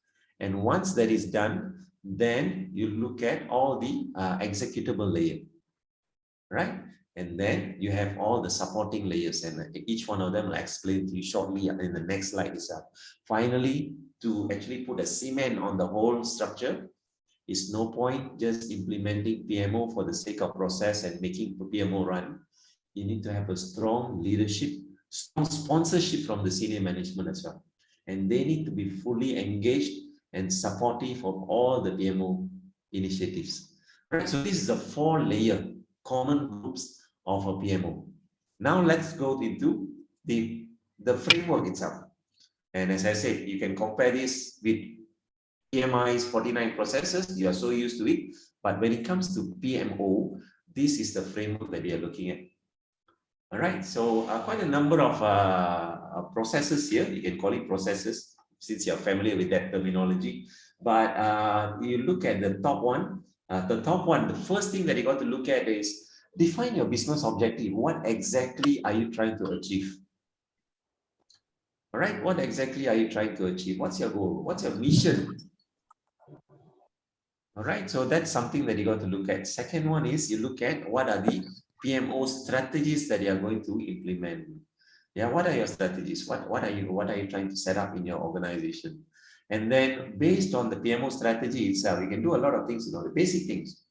And once that is done, then you look at all the executable layer, right? And then you have all the supporting layers, and each one of them will explain to you shortly in the next slide itself. Finally, to actually put a cement on the whole structure, it's no point just implementing PMO for the sake of process and making PMO run. You need to have a strong leadership, strong sponsorship from the senior management as well. And they need to be fully engaged and supportive of all the PMO initiatives. Right, so this is the 4-layer common groups of a PMO. Now let's go into the framework itself. And as I said, you can compare this with PMI's 49 processes. You are so used to it. But when it comes to PMO, this is the framework that we are looking at. All right, so quite a number of processes here. You can call it processes since you're familiar with that terminology. But you look at the top one. The first thing that you got to look at is define your business objective. What exactly are you trying to achieve? All right, what exactly are you trying to achieve? What's your goal? What's your mission? All right, so that's something that you got to look at. Second one is you look at what are the PMO strategies that you are going to implement. Yeah, what are your strategies? What are you trying to set up in your organization? And then based on the PMO strategy itself, you can do a lot of things, the basic things.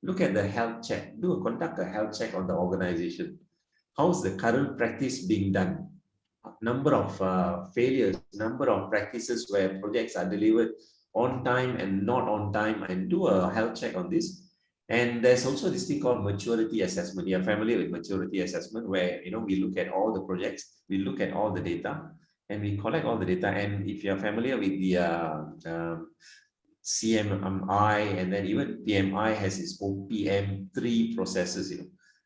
look at the health check, conduct a health check on the organization. How's the current practice being done? Number of failures, number of practices where projects are delivered on time and not on time, and do a health check on this. And there's also this thing called maturity assessment. You're familiar with maturity assessment, where we look at all the projects, we look at all the data, and we collect all the data. And if you're familiar with the CMI, and then even PMI has its own PM3 processes,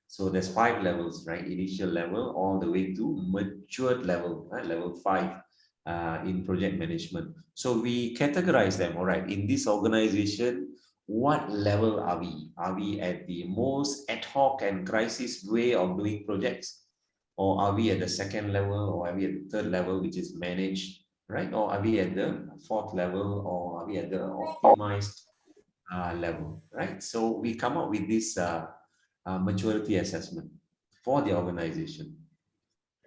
So there's 5 levels, right? Initial level all the way to matured level, right? Level 5 in project management. So we categorize them. All right, in this organization, what level are we? Are we at the most ad hoc and crisis way of doing projects? Or are we at the second level, or are we at the third level, which is managed, right? Or are we at the fourth level, or are we at the optimized level, right? So we come up with this maturity assessment for the organization.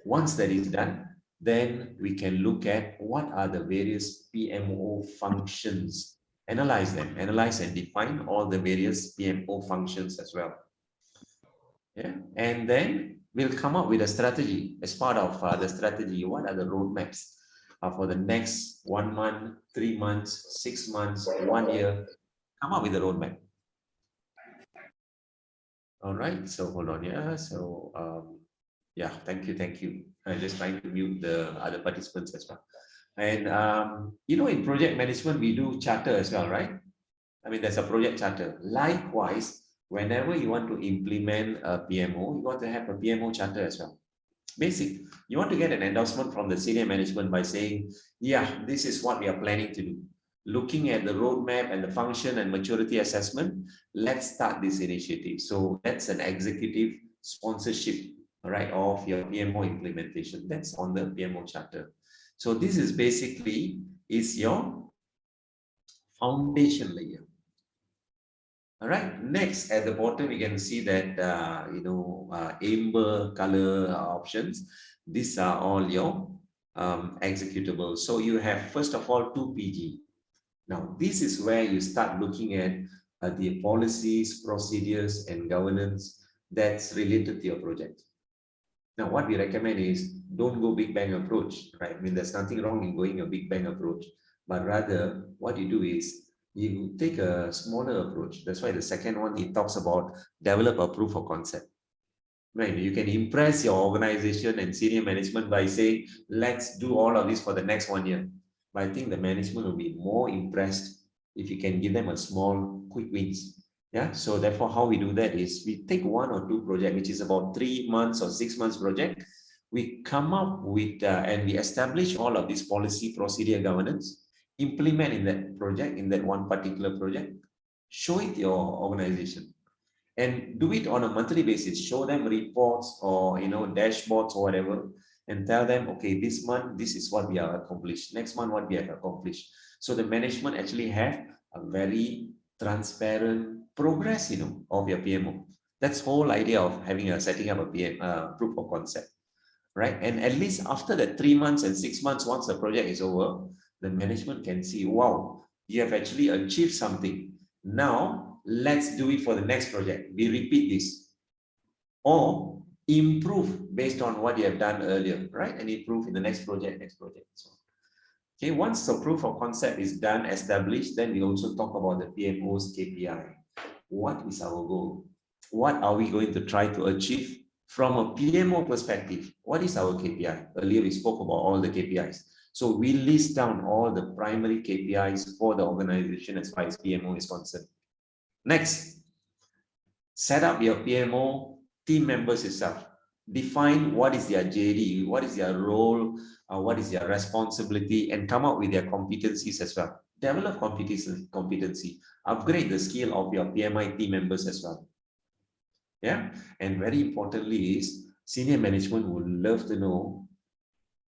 Once that is done, then we can look at what are the various PMO functions, analyze them, analyze and define all the various PMO functions as well. Yeah, and then we'll come up with a strategy. As part of the strategy, what are the roadmaps for the next 1 month, 3 months, 6 months, 1 year? Come up with a roadmap. All right, so hold on, yeah. So yeah, thank you. I'm just trying to mute the other participants as well. And in project management, we do charter as well, right? I mean, there's a project charter. Likewise, whenever you want to implement a PMO, you want to have a PMO charter as well. Basic. You want to get an endorsement from the senior management by saying, yeah, this is what we are planning to do. Looking at the roadmap and the function and maturity assessment, let's start this initiative. So that's an executive sponsorship, right, of your PMO implementation. That's on the PMO charter. So this is basically your foundation layer. All right, next at the bottom, you can see that, amber color options. These are all your executables. So you have, first of all, 2 PG. Now, this is where you start looking at the policies, procedures, and governance that's related to your project. Now, what we recommend is don't go big bang approach, right? I mean, there's nothing wrong in going a big bang approach, but rather what you do is you take a smaller approach. That's why the second one, it talks about develop a proof of concept. Right? You can impress your organization and senior management by saying, let's do all of this for the next 1 year. But I think the management will be more impressed if you can give them a small, quick wins. Yeah. So therefore, how we do that is we take 1 or 2 projects, which is about 3 months or 6 months project. We come up with and we establish all of this policy, procedure, governance, implement in that project, in that one particular project, show it to your organization, and do it on a monthly basis. Show them reports or dashboards or whatever, and tell them, okay, this month this is what we have accomplished, next month what we have accomplished. So the management actually have a very transparent progress of your PMO. That's the whole idea of setting up a proof of concept, right? And at least after the 3 months and 6 months, once the project is over, the management can see, wow, you have actually achieved something. Now let's do it for the next project. We repeat this, or improve based on what you have done earlier, right? And improve in the next project. So, okay, once the proof of concept is done, established, then we also talk about the PMO's KPI. What is our goal? What are we going to try to achieve from a PMO perspective? What is our KPI? Earlier we spoke about all the KPIs. So we list down all the primary KPIs for the organization as far as PMO is concerned. Next, set up your PMO team members itself. Define what is their JD, what is their role, what is their responsibility, and come up with their competencies as well. Develop competency, upgrade the skill of your PMI team members as well. Yeah, and very importantly is senior management would love to know,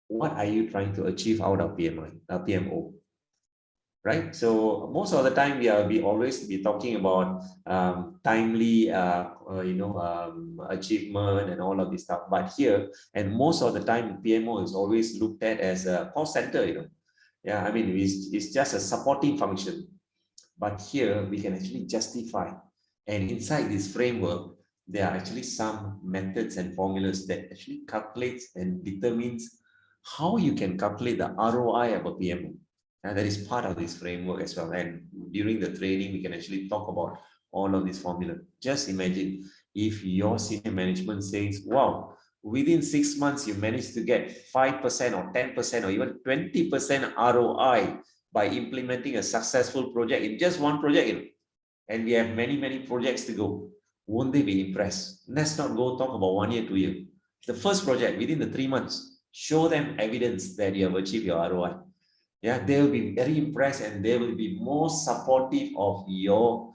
what are you trying to achieve out of PMO? Right? So most of the time we always be talking about timely achievement and all of this stuff. But here, and most of the time, PMO is always looked at as a cost center. Yeah, I mean, it's just a supporting function. But here we can actually justify And inside this framework, there are actually some methods and formulas that actually calculates and determines how you can calculate the ROI of a PMO. And that is part of this framework as well. And during the training, we can actually talk about all of this formula. Just imagine if your senior management says, wow, within 6 months, you managed to get 5% or 10% or even 20% ROI by implementing a successful project in just one project, and we have many, many projects to go. Won't they be impressed? Let's not go talk about 1 year, 2 years. The first project within the 3 months, show them evidence that you have achieved your ROI. Yeah, they will be very impressed and they will be more supportive of your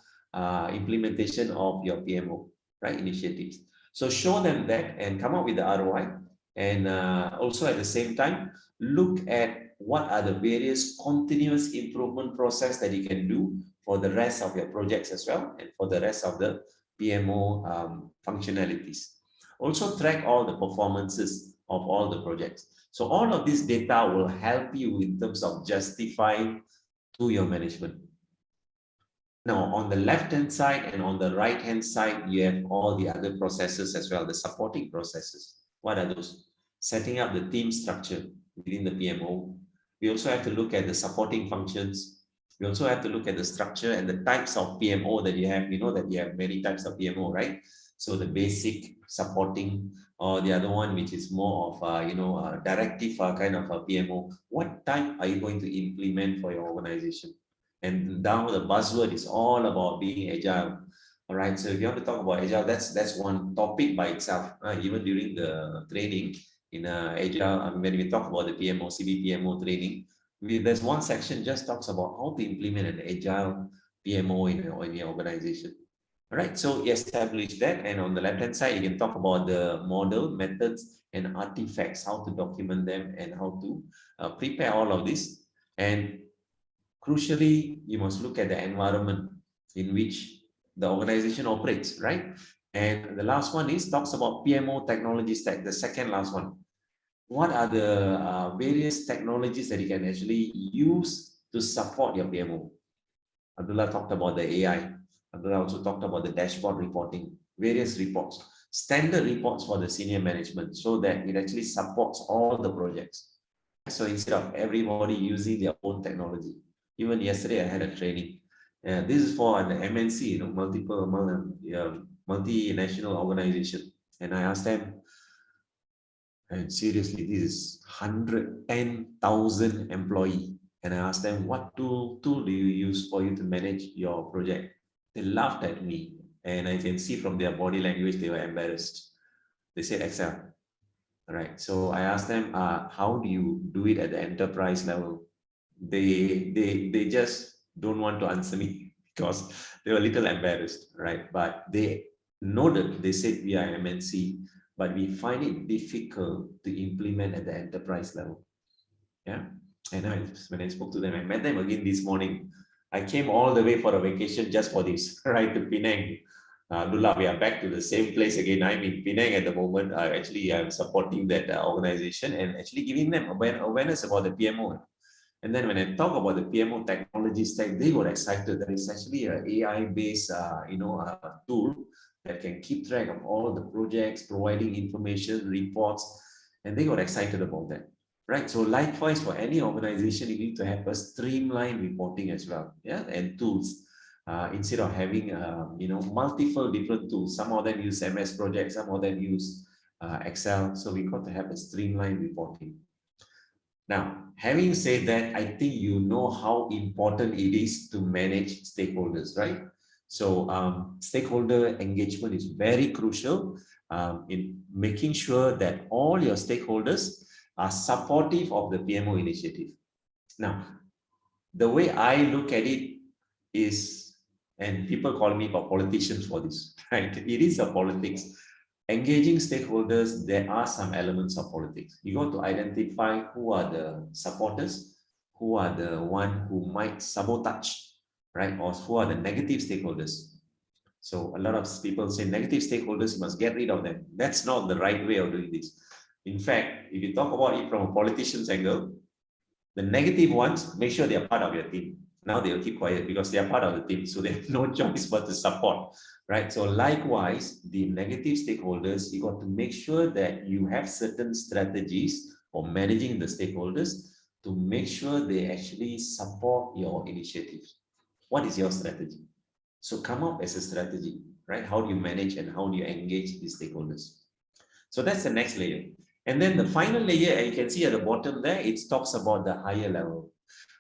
implementation of your PMO, right, initiatives. So show them that and come up with the ROI. And also at the same time, look at what are the various continuous improvement process that you can do for the rest of your projects as well, and for the rest of the PMO functionalities. Also track all the performances of all the projects. So all of this data will help you in terms of justifying to your management. Now, on the left-hand side and on the right-hand side, you have all the other processes as well, the supporting processes. What are those? Setting up the team structure within the PMO. We also have to look at the supporting functions. We also have to look at the structure and the types of PMO that you have. You know that you have many types of PMO, right? So the basic supporting, or the other one, which is more of a directive kind of a PMO. What type are you going to implement for your organization? And now the buzzword is all about being agile. All right. So if you want to talk about agile, that's one topic by itself. Even during the training in agile, when we talk about the PMO, CBPMO training, there's one section just talks about how to implement an agile PMO in your organization. All right, so you establish that, and on the left-hand side, you can talk about the model, methods, and artifacts, how to document them, and how to prepare all of this. And crucially, you must look at the environment in which the organization operates, right? And the last one talks about PMO technology stack, the second last one. What are the various technologies that you can actually use to support your PMO? Abdullah talked about the AI. Abdullah also talked about the dashboard reporting, various reports, standard reports for the senior management, so that it actually supports all the projects. So instead of everybody using their own technology, even yesterday I had a training. This is for an MNC, multinational organization, and I asked them, and seriously, this is 110,000 employees. And I asked them, what tool do you use for you to manage your project? They laughed at me, and I can see from their body language, they were embarrassed. They said Excel. All right. So I asked them, how do you do it at the enterprise level? They just don't want to answer me because they were a little embarrassed, right? But they noted, they said we are MNC, but we find it difficult to implement at the enterprise level. Yeah. And when I spoke to them, I met them again this morning. I came all the way for a vacation just for this, right, to Penang. Abdullah, we are back to the same place again. I'm in Penang at the moment. I'm supporting that organization and actually giving them awareness about the PMO. And then when I talk about the PMO technology stack, they got excited. There is actually an AI-based, tool that can keep track of all the projects, providing information, reports, and they got excited about that. Right. So likewise, for any organization, you need to have a streamlined reporting as well. Yeah, and tools. Instead of having multiple different tools. Some of them use MS Project, some of them use Excel. So we got to have a streamlined reporting. Now, having said that, I think you know how important it is to manage stakeholders, right? So stakeholder engagement is very crucial in making sure that all your stakeholders are supportive of the PMO initiative. Now, the way I look at it is, and people call me politicians for this, right? It is a politics. Engaging stakeholders, there are some elements of politics. You got to identify who are the supporters, who are the one who might sabotage, right? Or who are the negative stakeholders. So a lot of people say negative stakeholders, you must get rid of them. That's not the right way of doing this. In fact, if you talk about it from a politician's angle, the negative ones, make sure they are part of your team. Now they'll keep quiet because they are part of the team. So they have no choice but to support, right? So likewise, the negative stakeholders, you got to make sure that you have certain strategies for managing the stakeholders to make sure they actually support your initiatives. What is your strategy? So come up as a strategy, right? How do you manage and how do you engage the stakeholders? So that's the next layer. And then the final layer, you can see at the bottom there, it talks about the higher level.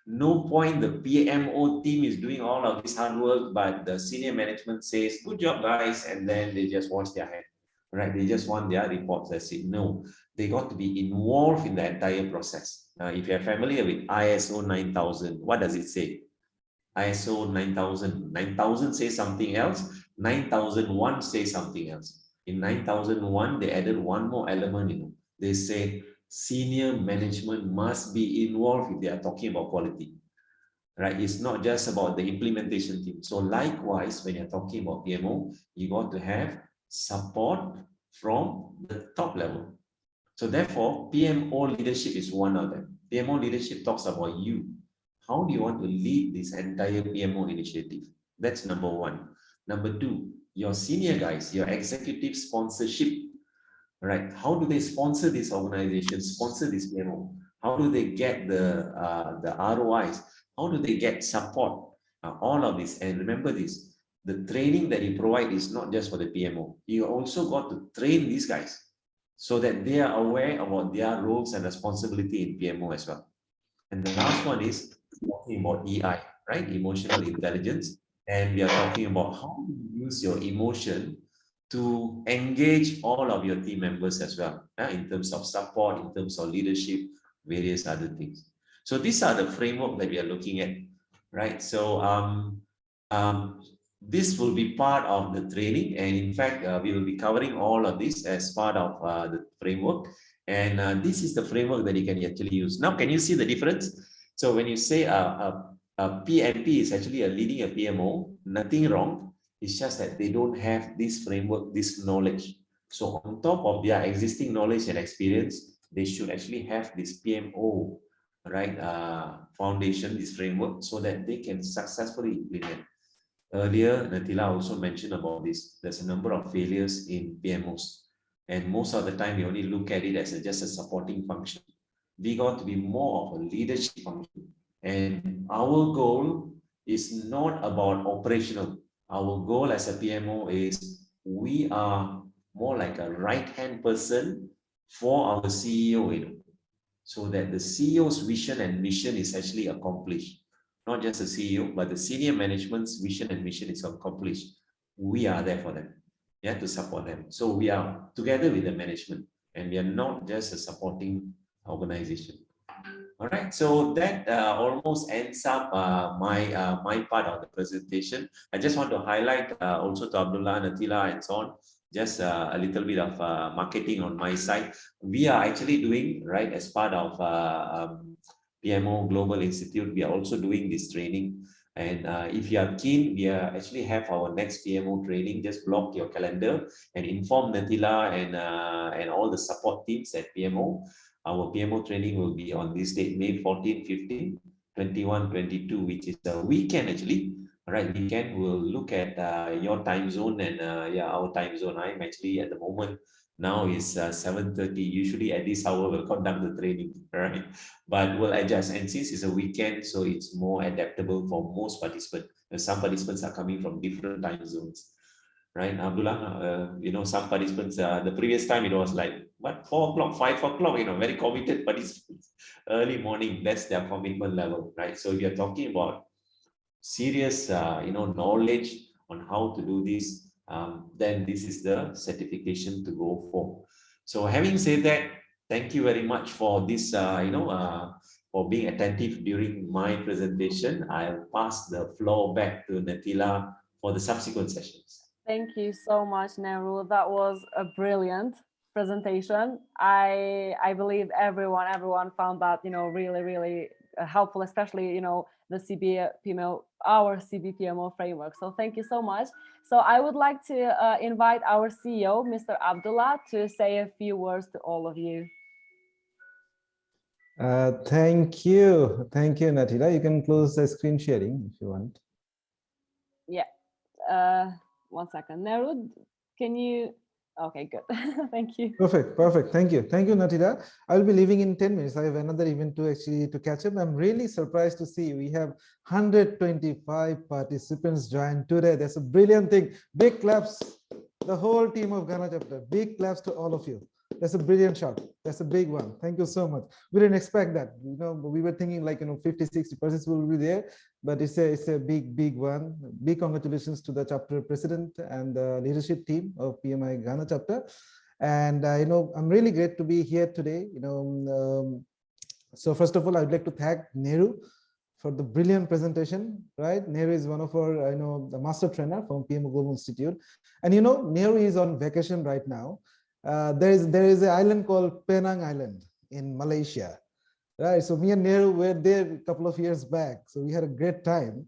No point the PMO team is doing all of this hard work, but the senior management says, good job, guys, and then they just wash their hands, right? They just want their reports. That's it. No, they got to be involved in the entire process. If you're familiar with ISO 9000, what does it say? ISO 9000. 9000 says something else. 9001 says something else. In 9001, they added one more element. They say senior management must be involved if they are talking about quality, right? It's not just about the implementation team. So likewise, when you're talking about PMO, you got to have support from the top level. So therefore, PMO leadership is one of them. PMO leadership talks about you. How do you want to lead this entire PMO initiative? That's number one. Number two, your senior guys, your executive sponsorship, right? How do they sponsor this organization, sponsor this PMO? How do they get the ROIs? How do they get support? All of this. And remember this, the training that you provide is not just for the PMO. You also got to train these guys so that they are aware about their roles and responsibility in PMO as well. And the last one is talking about EI, right? Emotional intelligence. And we are talking about how you use your emotion to engage all of your team members as well, in terms of support, in terms of leadership, various other things. So these are the framework that we are looking at, right? So this will be part of the training, and in fact, we will be covering all of this as part of the framework. And this is the framework that you can actually use. Now, can you see the difference? So when you say a PMP is actually leading a PMO, nothing wrong. It's just that they don't have this framework, this knowledge. So on top of their existing knowledge and experience, they should actually have this PMO, right, foundation, this framework, so that they can successfully implement. Earlier, Natila also mentioned about this. There's a number of failures in PMOs. And most of the time, we only look at it as just a supporting function. We got to be more of a leadership function. And our goal is not about operational. Our goal as a PMO is we are more like a right-hand person for our CEO, so that the CEO's vision and mission is actually accomplished. Not just the CEO, but the senior management's vision and mission is accomplished. We are there for them, to support them. So we are together with the management, and we are not just a supporting organization. All right, so that almost ends up my part of the presentation. I just want to highlight also to Abdullah, Natila, and so on, just a little bit of marketing on my side. We are actually doing, right, as part of PMO Global Institute, we are also doing this training. And if you are keen, we actually have our next PMO training. Just block your calendar and inform Natila and all the support teams at PMO. Our PMO training will be on this date, May 14, 15, 21, 22, which is a weekend actually. All right, weekend, we'll look at your time zone and our time zone. I'm actually at the moment now is 7:30. Usually at this hour we'll conduct the training, right? But we'll adjust. And since it's a weekend, so it's more adaptable for most participants. Some participants are coming from different time zones, right? Abdullah, some participants, the previous time it was like, what, 4 o'clock, 5 o'clock, very committed participants. Early morning, that's their commitment level, right? So if you're talking about serious, knowledge on how to do this, then this is the certification to go for. So having said that, thank you very much for this, for being attentive during my presentation. I'll pass the floor back to Natila for the subsequent sessions. Thank you so much, Nehru. That was a brilliant presentation. I believe everyone found that, really, really helpful, especially, the CBPMO, our CBPMO framework. So thank you so much. So I would like to invite our CEO, Mr. Abdullah, to say a few words to all of you. Thank you, Natila. You can close the screen sharing if you want. Yeah. 1 second. Nerud, can you? Okay, good. Thank you. Perfect. Thank you, Natila. I'll be leaving in 10 minutes. I have another event to catch up. I'm really surprised to see we have 125 participants join today. That's a brilliant thing. Big claps, the whole team of Ghana chapter. Big claps to all of you. That's a brilliant shot. That's a big one. Thank you so much. We didn't expect that. We were thinking like 50-60% will be there, but it's a big one. Big congratulations to the chapter president and the leadership team of PMI Ghana chapter. And I'm really great to be here today. So first of all, I would like to thank Nehru for the brilliant presentation. Right, Nehru is one of our the master trainer from PMO Global Institute, and Nehru is on vacation right now. There is an island called Penang Island in Malaysia, right? So me and Nehru were there a couple of years back, so we had a great time.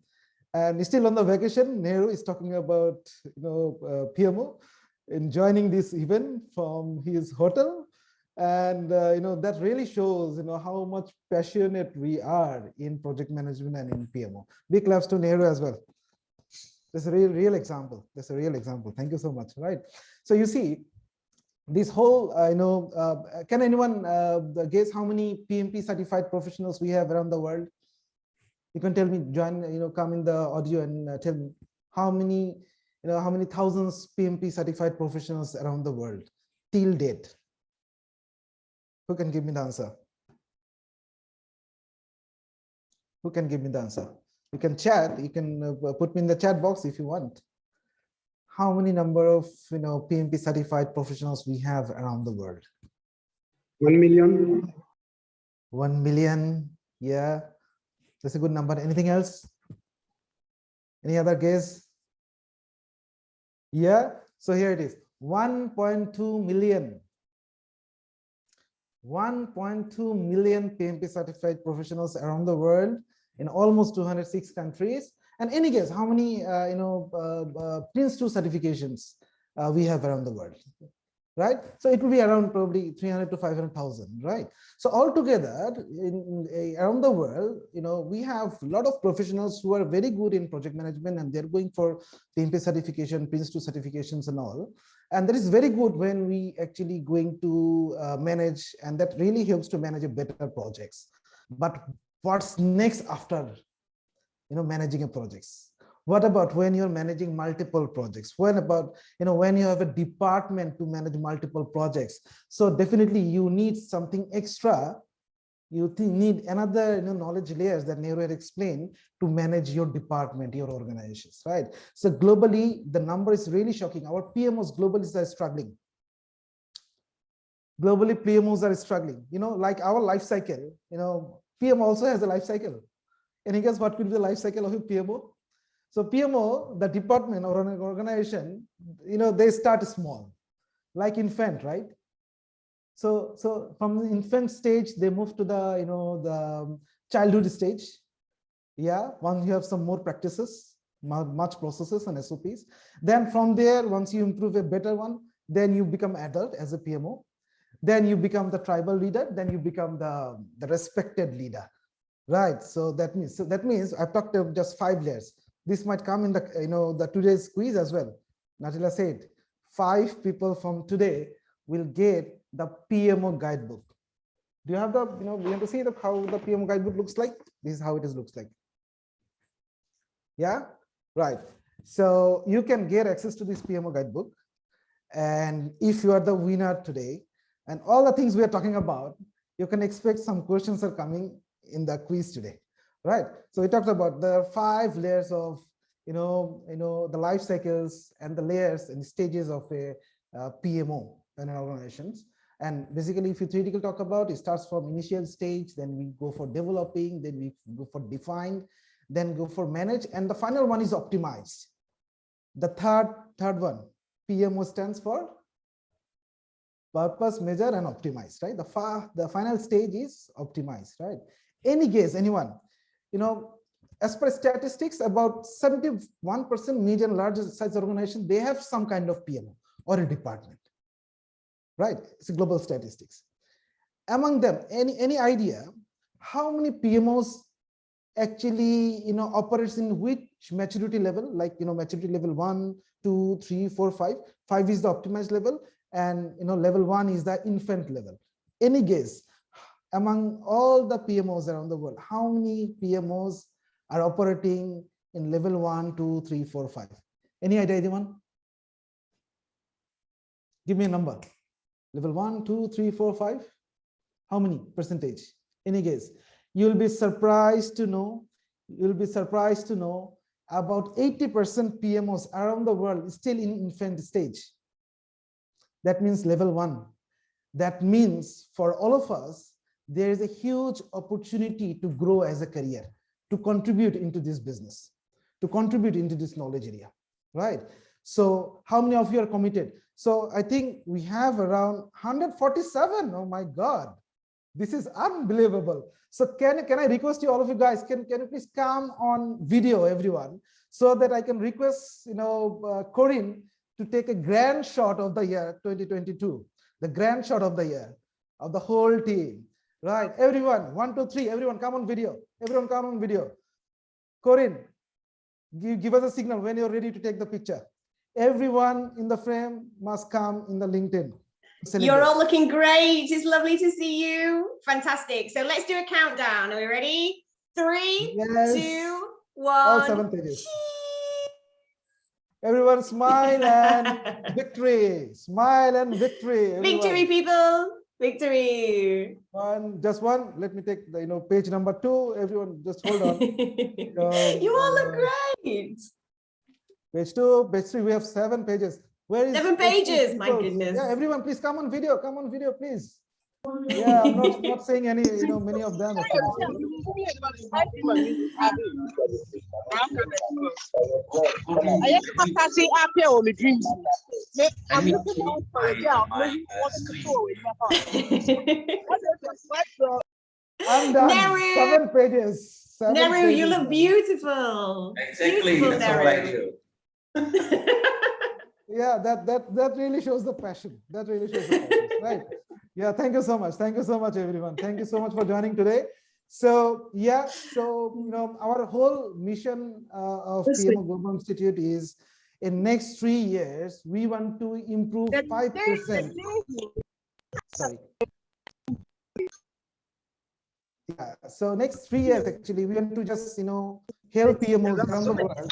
And still on the vacation, Nehru is talking about PMO, in joining this event from his hotel, and that really shows how much passionate we are in project management and in PMO. Big claps to Nehru as well. That's a real example. That's a real example. Thank you so much. Right. So you see, this whole, can anyone guess how many PMP certified professionals we have around the world? You can tell me, join, come in the audio and tell me how many thousands PMP certified professionals around the world till date. Who can give me the answer? Who can give me the answer? You can chat, you can put me in the chat box if you want. How many number of PMP certified professionals we have around the world? 1 million. 1 million. Yeah, that's a good number. Anything else? Any other guess? Yeah, so here it is. 1.2 million. 1.2 million PMP certified professionals around the world in almost 206 countries. And any guess how many Prince 2 certifications we have around the world, right? So it will be around probably 300 to 500,000, right? So altogether, around the world, we have a lot of professionals who are very good in project management, and they're going for PMP certification, Prince 2 certifications, and all. And that is very good when we actually going to manage, and that really helps to manage a better projects. But what's next after managing a projects? What about when you're managing multiple projects? When about when you have a department to manage multiple projects? So definitely you need something extra. You need another knowledge layers that Nehru had explained to manage your department, your organizations, right? So globally, the number is really shocking. Our PMOs globally are struggling. Globally, PMOs are struggling. Like our life cycle. PMO also has a life cycle. Any guess what will be the life cycle of a PMO? So PMO, the department or an organization, they start small, like infant, right? So from the infant stage, they move to the the childhood stage. Yeah, once you have some more practices, much processes and SOPs. Then from there, once you improve a better one, then you become adult as a PMO. Then you become the tribal leader. Then you become the respected leader. Right. So that means I've talked of just 5 layers. This might come in the the today's quiz as well. Natila said 5 people from today will get the PMO guidebook. Do you have the we have to see how the PMO guidebook looks like? This is how it looks like. Yeah, right. So you can get access to this PMO guidebook, and if you are the winner today, and all the things we are talking about, you can expect some questions are coming in the quiz today, right? So we talked about the 5 layers of the life cycles and the layers and stages of a PMO in organizations. And basically, if you theoretically talk about, it starts from initial stage, then we go for developing, then we go for define, then go for manage, and the final one is optimize. The third one, PMO stands for purpose, measure, and optimize, right? The final stage is optimize, right? Any guess, anyone? As per statistics, about 71% mid and large size organization, they have some kind of PMO or a department, right? It's a global statistics. among them, any idea how many PMOs actually operates in which maturity level? Like maturity level 1, 2, 3, 4, 5. 5 is the optimized level, and level 1 is the infant level. Any guess among all the PMOs around the world, how many PMOs are operating in level 1, 2, 3, 4, 5? Any idea, anyone? Give me a number. Level 1, 2, 3, 4, 5. How many percentage? Any guess? You'll be surprised to know. About 80% PMOs around the world is still in infant stage. That means level 1. That means for all of us, there is a huge opportunity to grow as a career, to contribute into this business, to contribute into this knowledge area, right? So how many of you are committed? So I think we have around 147. Oh my God, this is unbelievable. So can I request you, all of you guys, can you please come on video, everyone, so that I can request, Corinne to take a grand shot of the year 2022, the grand shot of the year of the whole team, right? Everyone, 1, 2, 3, everyone come on video. Everyone come on video. Corinne, give us a signal when you're ready to take the picture. Everyone in the frame must come in the LinkedIn. You're all looking great. It's lovely to see you. Fantastic. So let's do a countdown. Are we ready? 3, Yes. 2, 1. All 7 pages. Everyone smile and victory. Smile and victory. Everyone. Victory, people. Victory. Just one. Let me take the page number 2. Everyone just hold on. You all look great. Page 2, page 3. We have 7 pages. Where is 7 pages? My goodness. Yeah, everyone, please come on video. Come on video, please. Yeah, I'm not saying any, many of them. I'm done. Neru. 7 pages. 7 Neru, pages. you look beautiful. Exactly. Beautiful, That's all I Neru. do. Yeah, that really shows the passion. That really shows the passion, right? Yeah, thank you so much. Thank you so much, everyone. Thank you so much for joining today. So yeah, our whole mission of PMO Global Institute is in next 3 years, we want to improve 5%. Sorry. Yeah, so next 3 years, actually, we want to just, help PMOs around the world.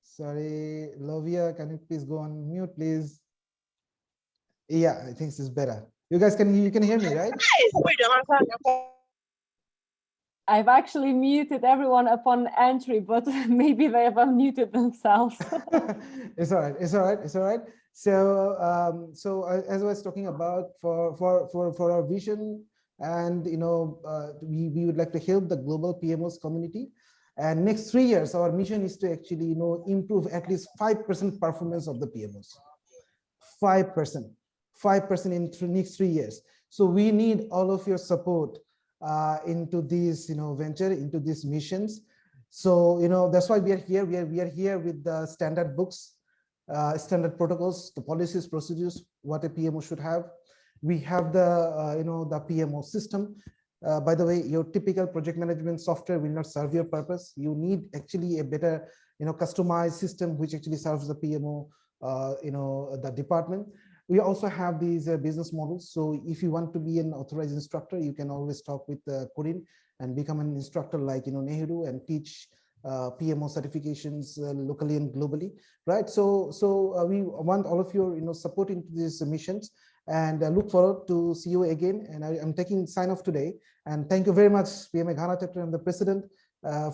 Sorry, Lovia, can you please go on mute, please? Yeah, I think this is better. You guys can hear me, right? I've actually muted everyone upon entry, but maybe they have unmuted themselves. It's all right. It's all right. It's all right. So, as I was talking about, for our vision, and we would like to help the global PMOs community. And next 3 years, our mission is to actually improve at least 5% performance of the PMOs. 5% in next 3 years. So we need all of your support into this venture, into these missions. So that's why we are here. We are here with the standard books, standard protocols, the policies, procedures, what a PMO should have. We have the the PMO system. By the way, your typical project management software will not serve your purpose. You need actually a better customized system which actually serves the PMO the department. We also have these business models. So if you want to be an authorized instructor, you can always talk with Corinne and become an instructor like Nehru and teach PMO certifications locally and globally, right? So we want all of your support into these missions, and look forward to see you again. And I'm taking sign off today. And thank you very much, PMI Ghana chapter and the president,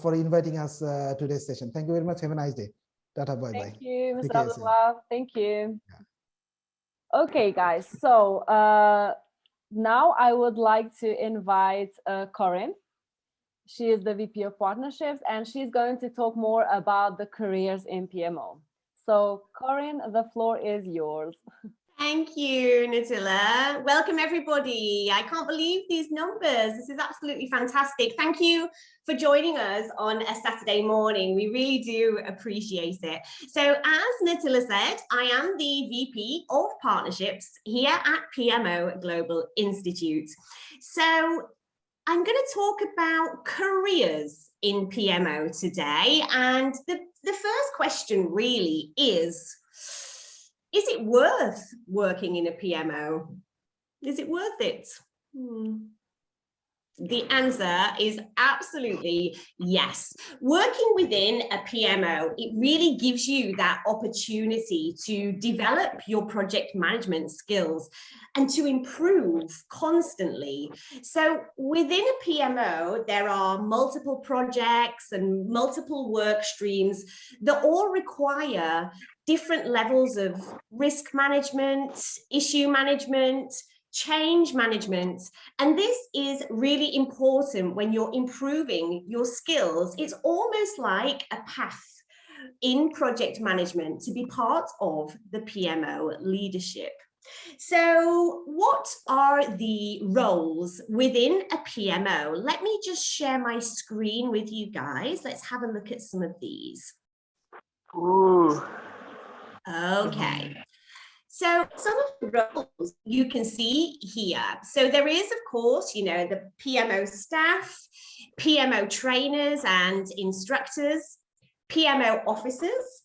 for inviting us to today's session. Thank you very much. Have a nice day. Tata, bye bye. Thank you, Take Mr. care, Abdullah. Thank you. Okay, guys. So now I would like to invite Corinne. She is the VP of Partnerships, and she's going to talk more about the careers in PMO. So Corinne, the floor is yours. Thank you, Natilla. Welcome, everybody. I can't believe these numbers. This is absolutely fantastic. Thank you for joining us on a Saturday morning. We really do appreciate it. So as Natilla said, I am the VP of Partnerships here at PMO Global Institute. So I'm going to talk about careers in PMO today. And the first question really is it worth working in a PMO? Is it worth it? The answer is absolutely yes. Working within a PMO, it really gives you that opportunity to develop your project management skills and to improve constantly. So within a PMO, there are multiple projects and multiple work streams that all require different levels of risk management, issue management, change management. And this is really important when you're improving your skills. It's almost like a path in project management to be part of the PMO leadership. So what are the roles within a PMO? Let me just share my screen with you guys. Let's have a look at some of these. Ooh. Okay. So some of the roles you can see here. So there is, of course, you know, the PMO staff, PMO trainers and instructors, PMO officers,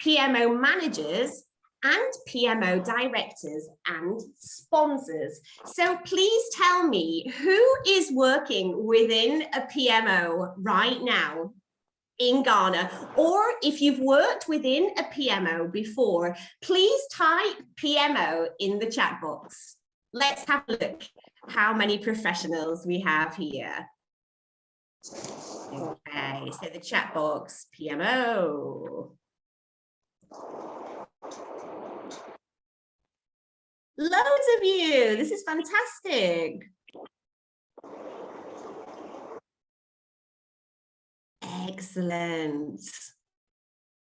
PMO managers, and PMO directors and sponsors. So please tell me, who is working within a PMO right now in Ghana? Or if you've worked within a PMO before, please type PMO in the chat box. Let's have a look how many professionals we have here. Okay, so the chat box, PMO. Loads of you, this is fantastic. Excellent.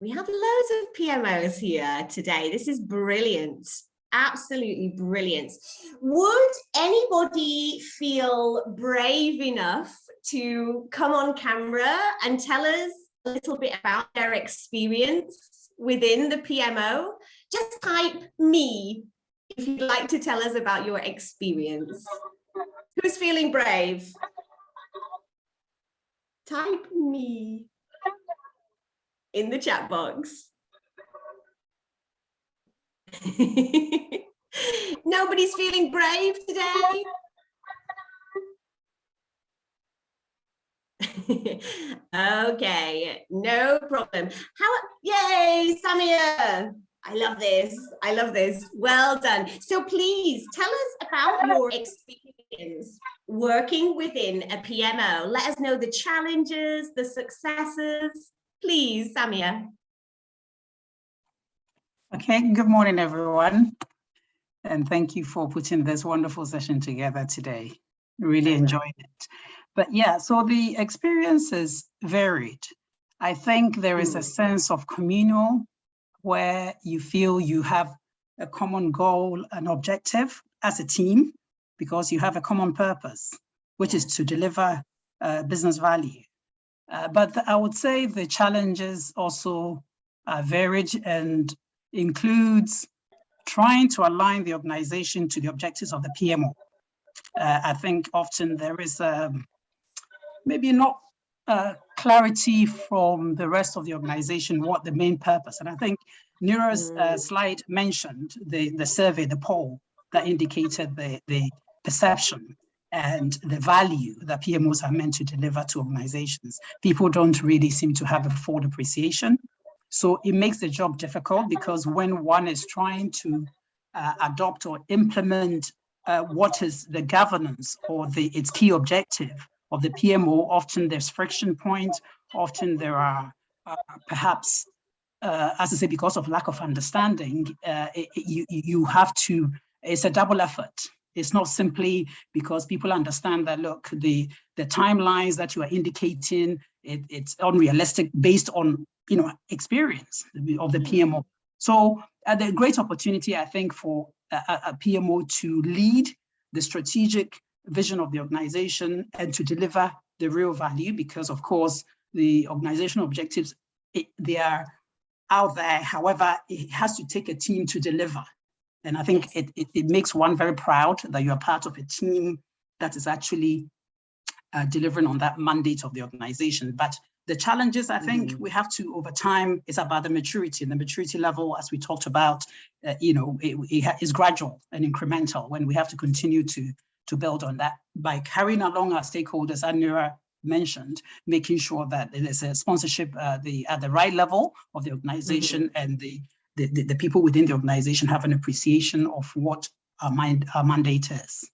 We have loads of PMOs here today. This is brilliant. Absolutely brilliant. Would anybody feel brave enough to come on camera and tell us a little bit about their experience within the PMO? Just type me if you'd like to tell us about your experience. Who's feeling brave? Type me in the chat box. Nobody's feeling brave today? Okay, no problem. Yay, Samia! I love this. I love this. Well done. So please tell us about your experience working within a PMO. Let us know the challenges, the successes. Please, Samia. Okay, good morning, everyone. And thank you for putting this wonderful session together today. Really enjoyed it. But yeah, so the experience is varied. I think there is a sense of communal where you feel you have a common goal and objective as a team because you have a common purpose, which is to deliver business value. But I would say the challenges also are varied and includes trying to align the organization to the objectives of the PMO. I think often there is maybe not clarity from the rest of the organization what the main purpose. And I think Neera's slide mentioned the survey, the poll that indicated the perception and the value that PMOs are meant to deliver to organizations. People don't really seem to have a full appreciation. So it makes the job difficult because when one is trying to adopt or implement what is the governance or its key objective of the PMO, often there's friction points, often there are perhaps, as I say, because of lack of understanding, you have to, it's a double effort. It's not simply because people understand that, look, the timelines that you are indicating, it's unrealistic based on, experience of the PMO. So the great opportunity, I think, for a PMO to lead the strategic vision of the organization and to deliver the real value, because of course the organizational objectives, they are out there. However, it has to take a team to deliver. And I think it makes one very proud that you are part of a team that is actually delivering on that mandate of the organization. But the challenges, I think we have to, over time, is about the maturity. And the maturity level, as we talked about, it is gradual and incremental, when we have to continue to build on that by carrying along our stakeholders, as Nira mentioned, making sure that there's a sponsorship at the right level of the organization, and the people within the organization have an appreciation of what our mandate is.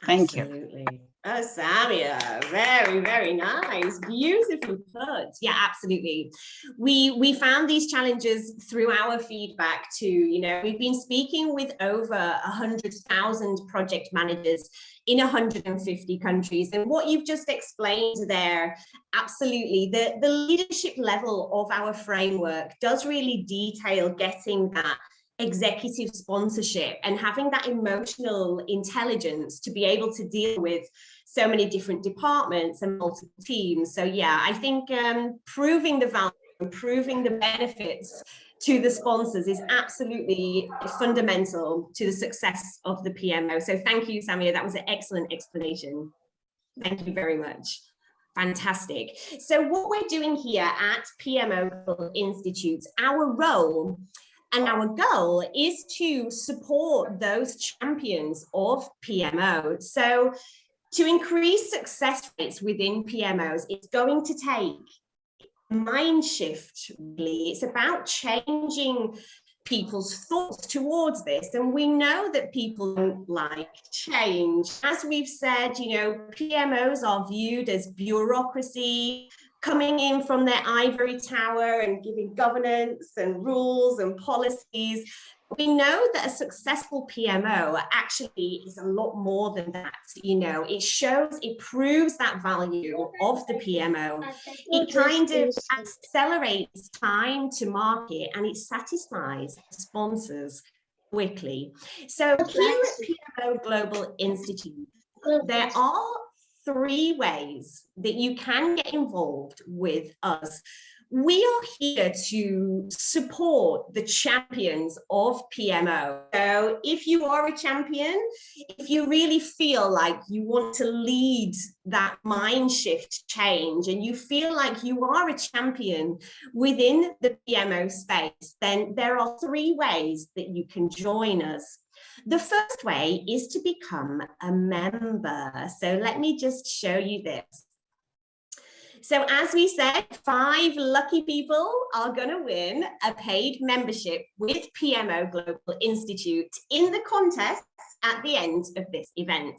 Thank you. Oh, Samia, very, very nice. Beautifully put. Yeah, absolutely. We found these challenges through our feedback too. You know, we've been speaking with over 100,000 project managers in 150 countries. And what you've just explained there, absolutely, the leadership level of our framework does really detail getting that executive sponsorship and having that emotional intelligence to be able to deal with so many different departments and multiple teams. So yeah, I think proving the value and proving the benefits to the sponsors is absolutely fundamental to the success of the PMO. So thank you, Samia. That was an excellent explanation. Thank you very much. Fantastic. So what we're doing here at PMO Institute, our role and our goal is to support those champions of PMO. So to increase success rates within PMOs, it's going to take mind shift, really. It's about changing people's thoughts towards this. And we know that people don't like change. As we've said, you know, PMOs are viewed as bureaucracy, coming in from their ivory tower and giving governance and rules and policies. We know that a successful PMO actually is a lot more than that. You know, it proves that value of the PMO. It kind of accelerates time to market and it satisfies sponsors quickly. So here at PMO Global Institute, there are 3 ways that you can get involved with us. We are here to support the champions of PMO. So if you are a champion, if you really feel like you want to lead that mind shift change and you feel like you are a champion within the PMO space, then there are 3 ways that you can join us. The first way is to become a member. So let me just show you this. So as we said, 5 lucky people are going to win a paid membership with PMO Global Institute in the contest at the end of this event.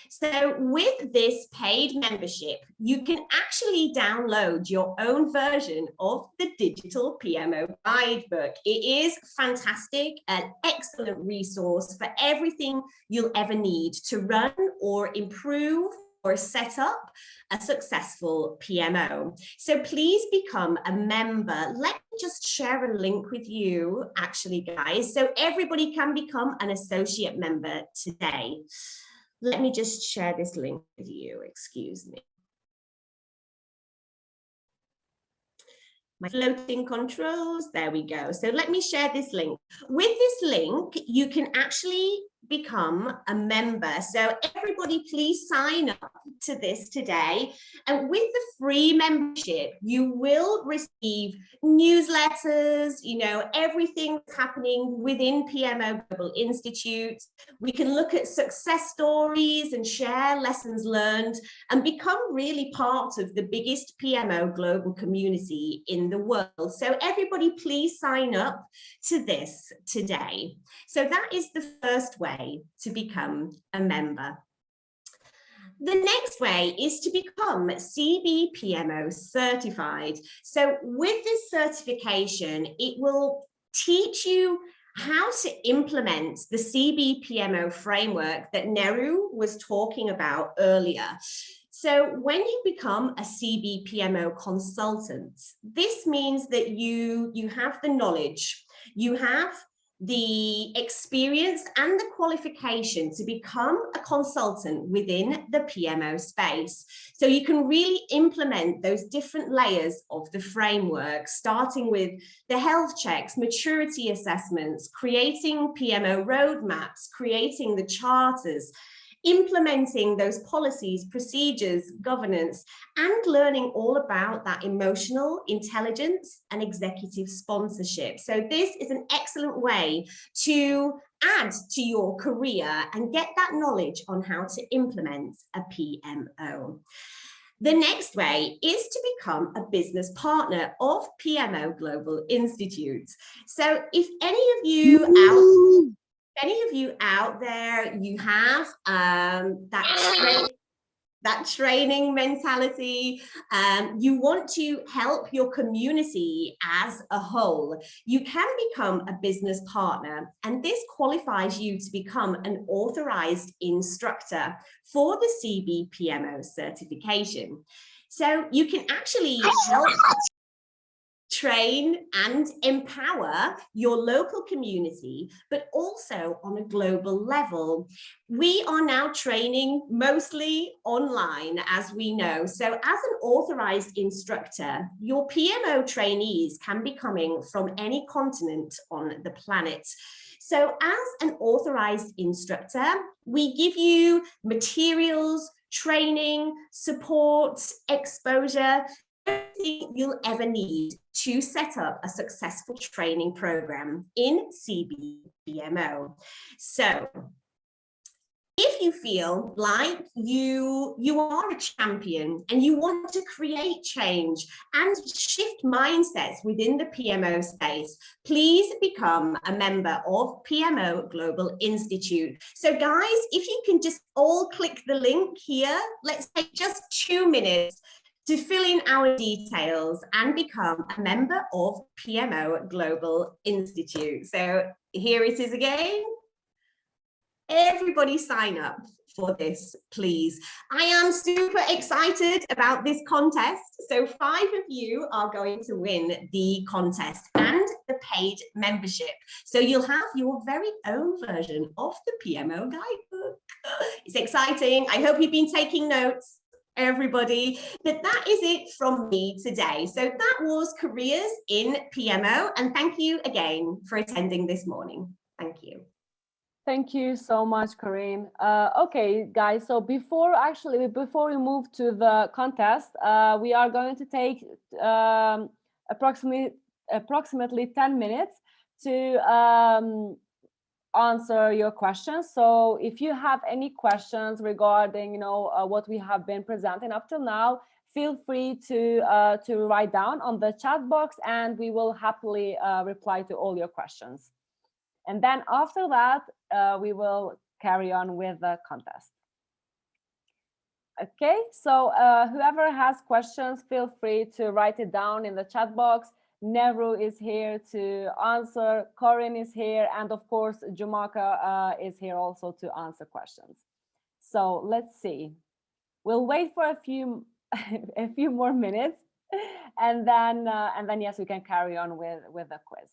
So with this paid membership, you can actually download your own version of the digital PMO guidebook. It is fantastic, an excellent resource for everything you'll ever need to run or improve or set up a successful PMO. So please become a member. Let me just share a link with you, actually, guys, so everybody can become an associate member today. Let me just share this link with you, excuse me. My floating controls, there we go. So let me share this link. With this link, you can actually become a member. So everybody please sign up to this today. And with the free membership, you will receive newsletters, you know, everything that's happening within PMO Global Institute. We can look at success stories and share lessons learned and become really part of the biggest PMO global community in the world. So everybody please sign up to this today. So that is the first way to become a member. The next way is to become CBPMO certified. So with this certification, it will teach you how to implement the CBPMO framework that Neru was talking about earlier. So when you become a CBPMO consultant, this means that you have the knowledge, you have the experience and the qualification to become a consultant within the PMO space. So you can really implement those different layers of the framework, starting with the health checks, maturity assessments, creating PMO roadmaps, creating the charters, implementing those policies, procedures, governance, and learning all about that emotional intelligence and executive sponsorship. So this is an excellent way to add to your career and get that knowledge on how to implement a PMO. The next way is to become a business partner of PMO Global Institute. So if any of you out there, you have that training mentality, you want to help your community as a whole, you can become a business partner, and this qualifies you to become an authorized instructor for the CBPMO certification. So you can actually help train and empower your local community, but also on a global level. We are now training mostly online, as we know. So as an authorized instructor, your PMO trainees can be coming from any continent on the planet. So as an authorized instructor, we give you materials, training, support, exposure, everything you'll ever need to set up a successful training program in CBPMO. So if you feel like you are a champion and you want to create change and shift mindsets within the PMO space, please become a member of PMO Global Institute. So guys, if you can just all click the link here, let's take just 2 minutes to fill in our details and become a member of PMO Global Institute. So here it is again. Everybody sign up for this, please. I am super excited about this contest. So 5 of you are going to win the contest and the paid membership. So you'll have your very own version of the PMO guidebook. It's exciting. I hope you've been taking notes, everybody. But that is it from me today. So that was Careers in PMO. And thank you again for attending this morning. Thank you. Thank you so much, Corinne. Okay, guys, so before we move to the contest, we are going to take approximately 10 minutes to answer your questions. So if you have any questions regarding, what we have been presenting up till now, feel free to write down on the chat box, and we will happily reply to all your questions. And then after that, we will carry on with the contest. Okay, so whoever has questions, feel free to write it down in the chat box. Nehru is here to answer, Corinne is here, and of course, Jumaka is here also to answer questions. So let's see. We'll wait for a few more minutes, and then yes, we can carry on with the quiz.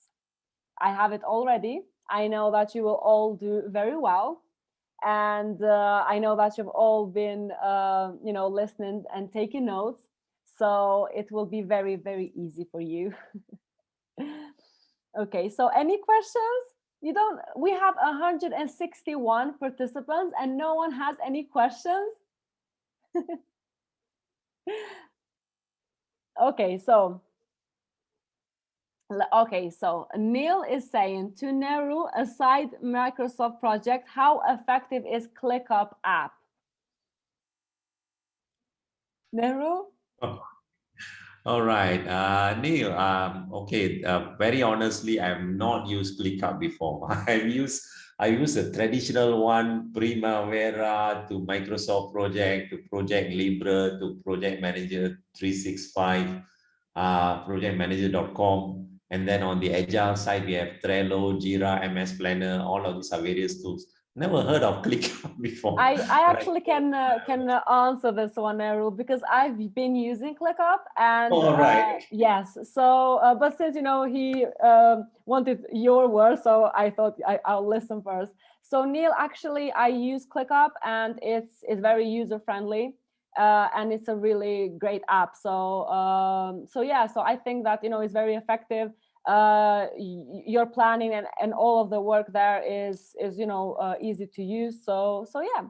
I have it already. I know that you will all do very well, and I know that you've all been, listening and taking notes. So it will be very, very easy for you. Okay, so any questions? We have 161 participants and no one has any questions. Okay, so Neil is saying, to Nehru, a side Microsoft project, how effective is ClickUp app? Nehru? Oh. All right, Neil. Okay. Very honestly, I have not used ClickUp before. I use a traditional one, Primavera to Microsoft Project to Project Libre to Project Manager 365, projectmanager.com. And then on the Agile side, we have Trello, Jira, MS Planner. All of these are various tools. Never heard of ClickUp before. I Right. actually can answer this one, Errol, because I've been using ClickUp and All right. yes. So, but since you know he wanted your word, so I thought I'll listen first. So Neil, actually, I use ClickUp and it's very user friendly. And it's a really great app. So so yeah, so I think that it's very effective. Your planning and all of the work there is easy to use. So yeah,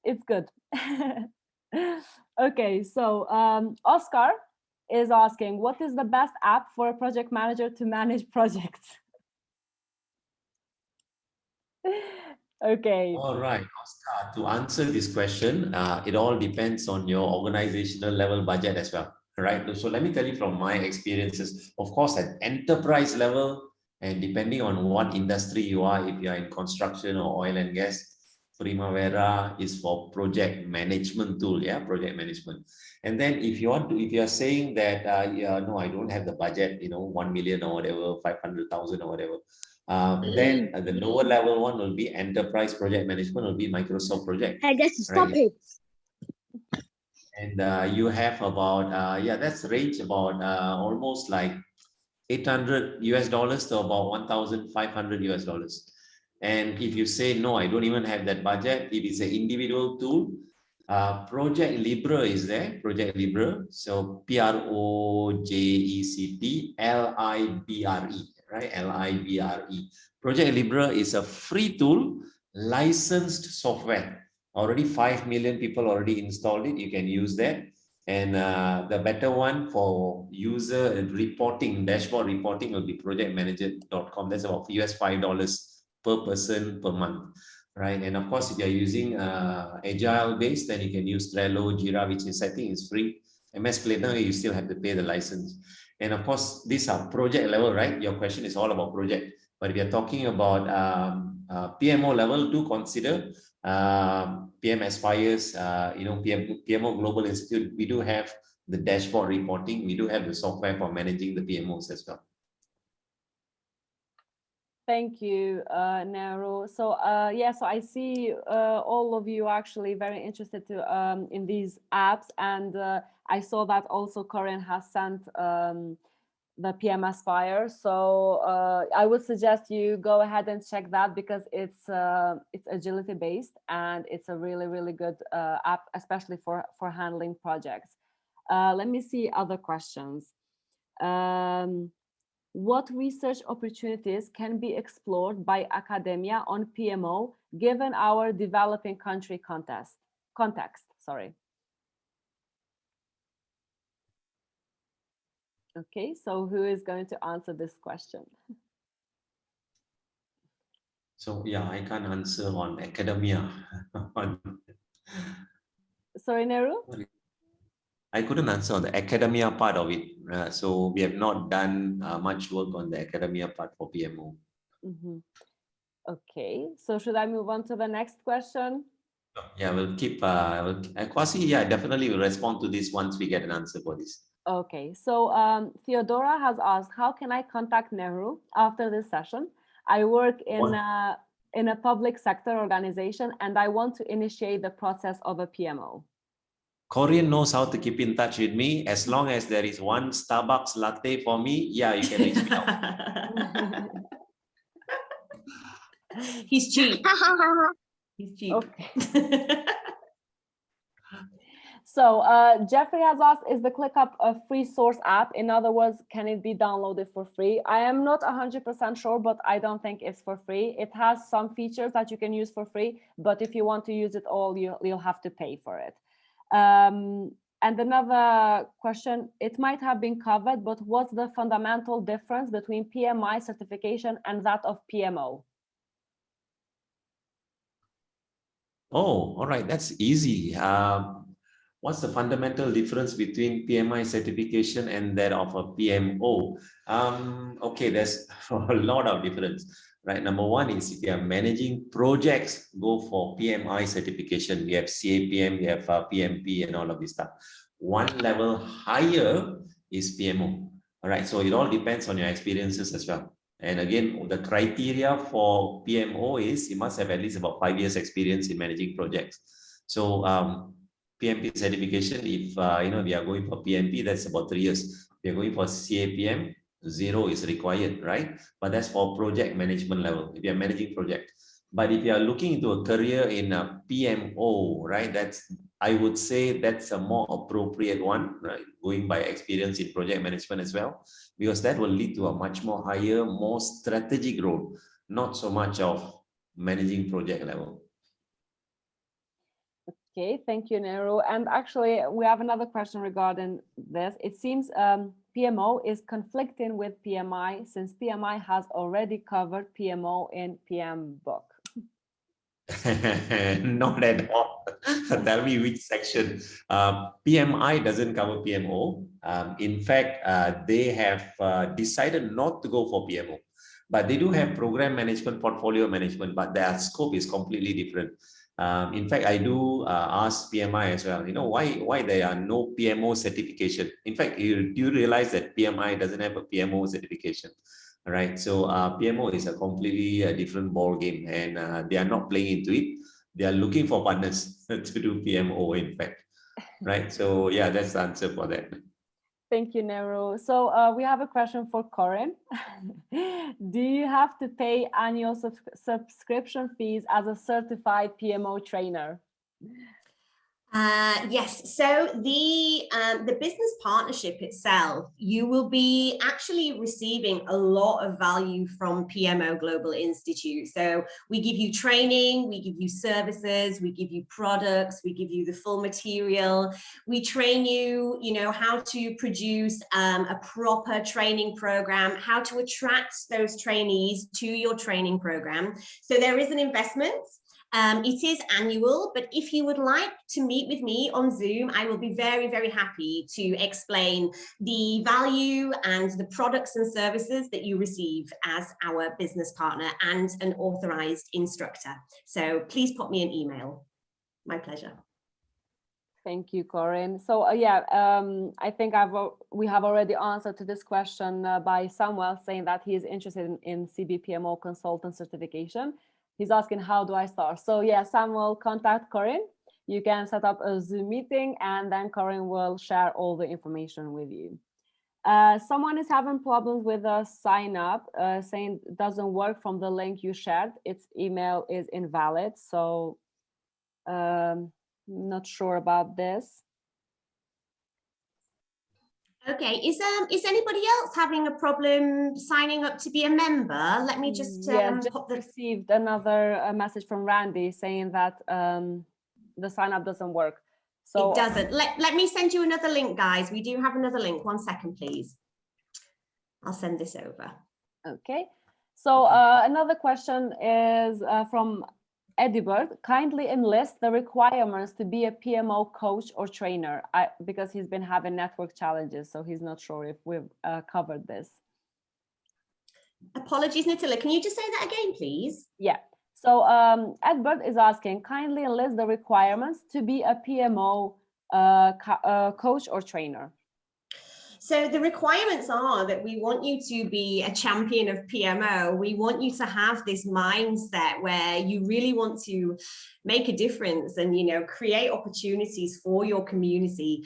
it's good. Okay, so Oscar is asking, what is the best app for a project manager to manage projects? Okay. All right, Oscar, to answer this question, it all depends on your organizational level budget as well, right? So let me tell you from my experiences, of course, at enterprise level, and depending on what industry you are, if you are in construction or oil and gas, Primavera is for project management tool, yeah, project management. And then if you are saying that, yeah, no, I don't have the budget, 1 million or whatever, 500,000 or whatever. Then the lower level one will be enterprise project management, will be Microsoft project. I guess stop right? it. And you have about, that's range about almost like $800 to about $1,500. And if you say, no, I don't even have that budget, it is an individual tool. Project Libre is there, Project Libre. So PROJECT LIBRE, right? LIBRE. Project Libre is a free tool, licensed software. Already 5 million people already installed it. You can use that. And the better one for user reporting, dashboard reporting will be projectmanager.com. That's about $5 per person per month, right? And of course, if you're using agile based, then you can use Trello, Jira, which is I think is free. MS Planner, you still have to pay the license. And of course, these are project level, right? Your question is all about project. But if you're talking about PMO level, do consider PM Aspires, PMO Global Institute. We do have the dashboard reporting. We do have the software for managing the PMOs as well. Thank you, Nero. So yeah, so I see all of you actually very interested to in these apps, and I saw that also Corinne has sent the PM Aspire. So I would suggest you go ahead and check that because it's agility based and it's a really good app, especially for handling projects. Let me see other questions. What research opportunities can be explored by academia on PMO given our developing country context? Sorry. Okay, so who is going to answer this question? So yeah, I can't answer on academia. Sorry, Nehru? I couldn't answer on the academia part of it. So we have not done much work on the academia part for PMO. Mm-hmm. Okay, so should I move on to the next question? Yeah, we'll keep, Kwasi, yeah, definitely will respond to this once we get an answer for this. Okay, so Theodora has asked, how can I contact Nehru after this session? I work in a public sector organization and I want to initiate the process of a PMO. Korean knows how to keep in touch with me. As long as there is one Starbucks latte for me, yeah, you can reach me out. He's cheap. He's cheap. Okay. So Jeffrey has asked, is the ClickUp a free source app? In other words, can it be downloaded for free? I am not 100% sure, but I don't think it's for free. It has some features that you can use for free, but if you want to use it all, you'll have to pay for it. And another question, it might have been covered, but what's the fundamental difference between PMI certification and that of PMO? Oh, all right, that's easy. What's the fundamental difference between PMI certification and that of a PMO? Okay, there's a lot of difference, right? Number one is if you are managing projects, go for PMI certification. We have CAPM, we have PMP and all of this stuff. One level higher is PMO, all right? So it all depends on your experiences as well. And again, the criteria for PMO is you must have at least about 5 years experience in managing projects. So PMP certification, if they are going for PMP, that's about 3 years. If they're going for CAPM, 0 is required, right? But that's for project management level, if you're managing project. But if you are looking into a career in a PMO, right, I would say that's a more appropriate one, right? Going by experience in project management as well, because that will lead to a much more higher, more strategic role, not so much of managing project level. Okay, thank you, Nehru. And actually, we have another question regarding this. It seems PMO is conflicting with PMI since PMI has already covered PMO in PM book. Not at all. Tell me which section. PMI doesn't cover PMO. In fact, they have decided not to go for PMO, but they do have program management, portfolio management, but their scope is completely different. In fact, I do ask PMI as well, why there are no PMO certification. In fact, do you realize that PMI doesn't have a PMO certification? All right, so PMO is a completely different ball game, and they are not playing into it. They are looking for partners to do PMO, in fact. Right, so yeah, that's the answer for that. Thank you, Nehru. So we have a question for Corinne. Do you have to pay annual subscription fees as a certified PMO trainer? Yes, so the business partnership itself, you will be actually receiving a lot of value from PMO Global Institute. So we give you training, we give you services, we give you products, we give you the full material. We train you, how to produce a proper training program, how to attract those trainees to your training program. So there is an investment. It is annual, but if you would like to meet with me on Zoom, I will be very, very happy to explain the value and the products and services that you receive as our business partner and an authorized instructor. So please pop me an email. My pleasure. Thank you, Corinne. So I think we have already answered to this question by Samuel saying that he is interested in CBPMO consultant certification. He's asking, how do I start? So yeah, Samuel, contact Corinne. You can set up a Zoom meeting and then Corinne will share all the information with you. Someone is having problems with a sign up, saying it doesn't work from the link you shared. Its email is invalid. So not sure about this. Okay, is anybody else having a problem signing up to be a member? Let me just received another message from Randy saying that the sign up doesn't work. So it doesn't. Let me send you another link, guys. We do have another link. 1 second, please. I'll send this over. Okay. So another question is from Edibert. Kindly enlist the requirements to be a PMO coach or trainer, because he's been having network challenges, so he's not sure if we've covered this. Apologies, Natilla. Can you just say that again, please? Yeah. So Edbert is asking, kindly enlist the requirements to be a PMO coach or trainer. So the requirements are that we want you to be a champion of PMO. We want you to have this mindset where you really want to make a difference and, create opportunities for your community,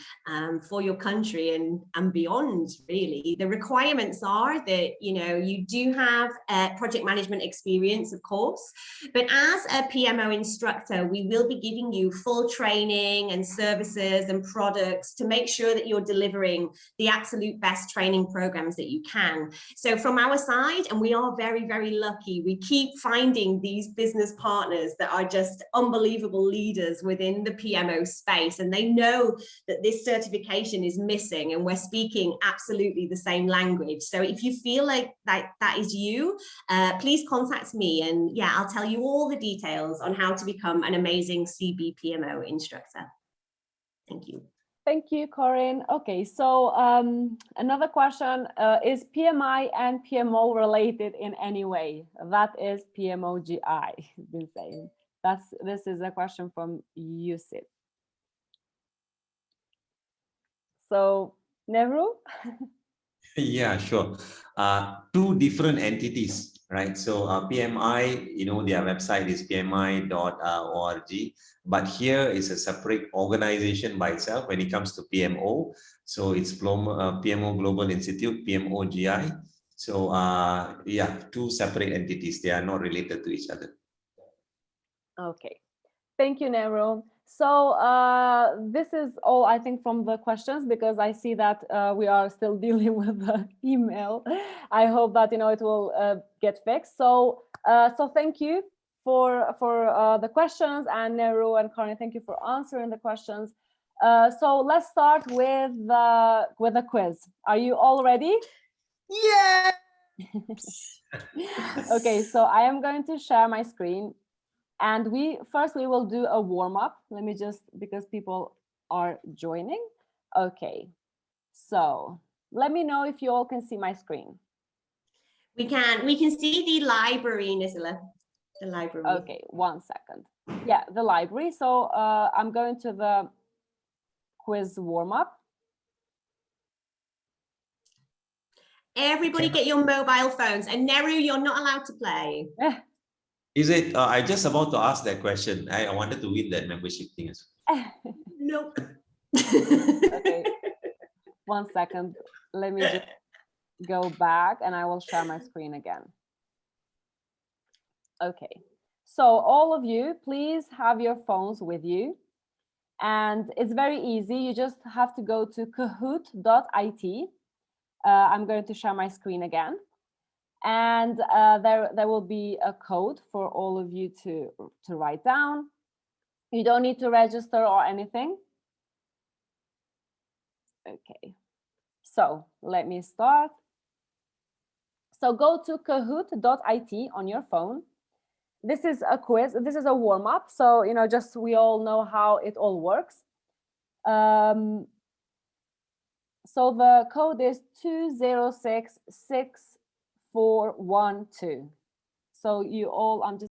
for your country and beyond, really. The requirements are that, you do have project management experience, of course, but as a PMO instructor, we will be giving you full training and services and products to make sure that you're delivering the absolute best training programs that you can. So from our side, and we are very, very lucky, we keep finding these business partners that are just unbelievable leaders within the PMO space, and they know that this certification is missing and we're speaking absolutely the same language. So if you feel like that is you, please contact me, and yeah, I'll tell you all the details on how to become an amazing CBPMO instructor. Thank you. Thank you, Corinne. Okay, so another question, is PMI and PMO related in any way? That is PMOGI, been saying. This is a question from Yusuf. So, Nehru? Yeah, sure. Two different entities, right? So PMI, their website is pmi.org, but here is a separate organization by itself when it comes to PMO. So it's PMO Global Institute, PMOGI. So yeah, two separate entities. They are not related to each other. Okay. Thank you, Nehru. So this is all, I think, from the questions, because I see that we are still dealing with the email. I hope that it will get fixed. So so thank you for the questions, and Nehru and Connie, thank you for answering the questions. So let's start with the quiz. Are you all ready? Yeah. Okay, so I am going to share my screen. And we will do a warm-up. Let me just, because people are joining. Okay, so let me know if you all can see my screen. We can see the library, Nisila. The library. Okay, 1 second. Yeah, the library. So I'm going to the quiz warm-up. Everybody get your mobile phones, and Nehru, you're not allowed to play. Is it? I just about to ask that question. I wanted to win that membership thing. Nope. Okay, 1 second. Let me just go back, and I will share my screen again. Okay, so all of you, please have your phones with you. And it's very easy. You just have to go to kahoot.it. I'm going to share my screen again. And there will be a code for all of you to write down. You don't need to register or anything. Okay, so let me start. So go to kahoot.it on your phone. This is a quiz. This is a warm-up. So, just we all know how it all works. So the code is 2066 412. So you all, I'm just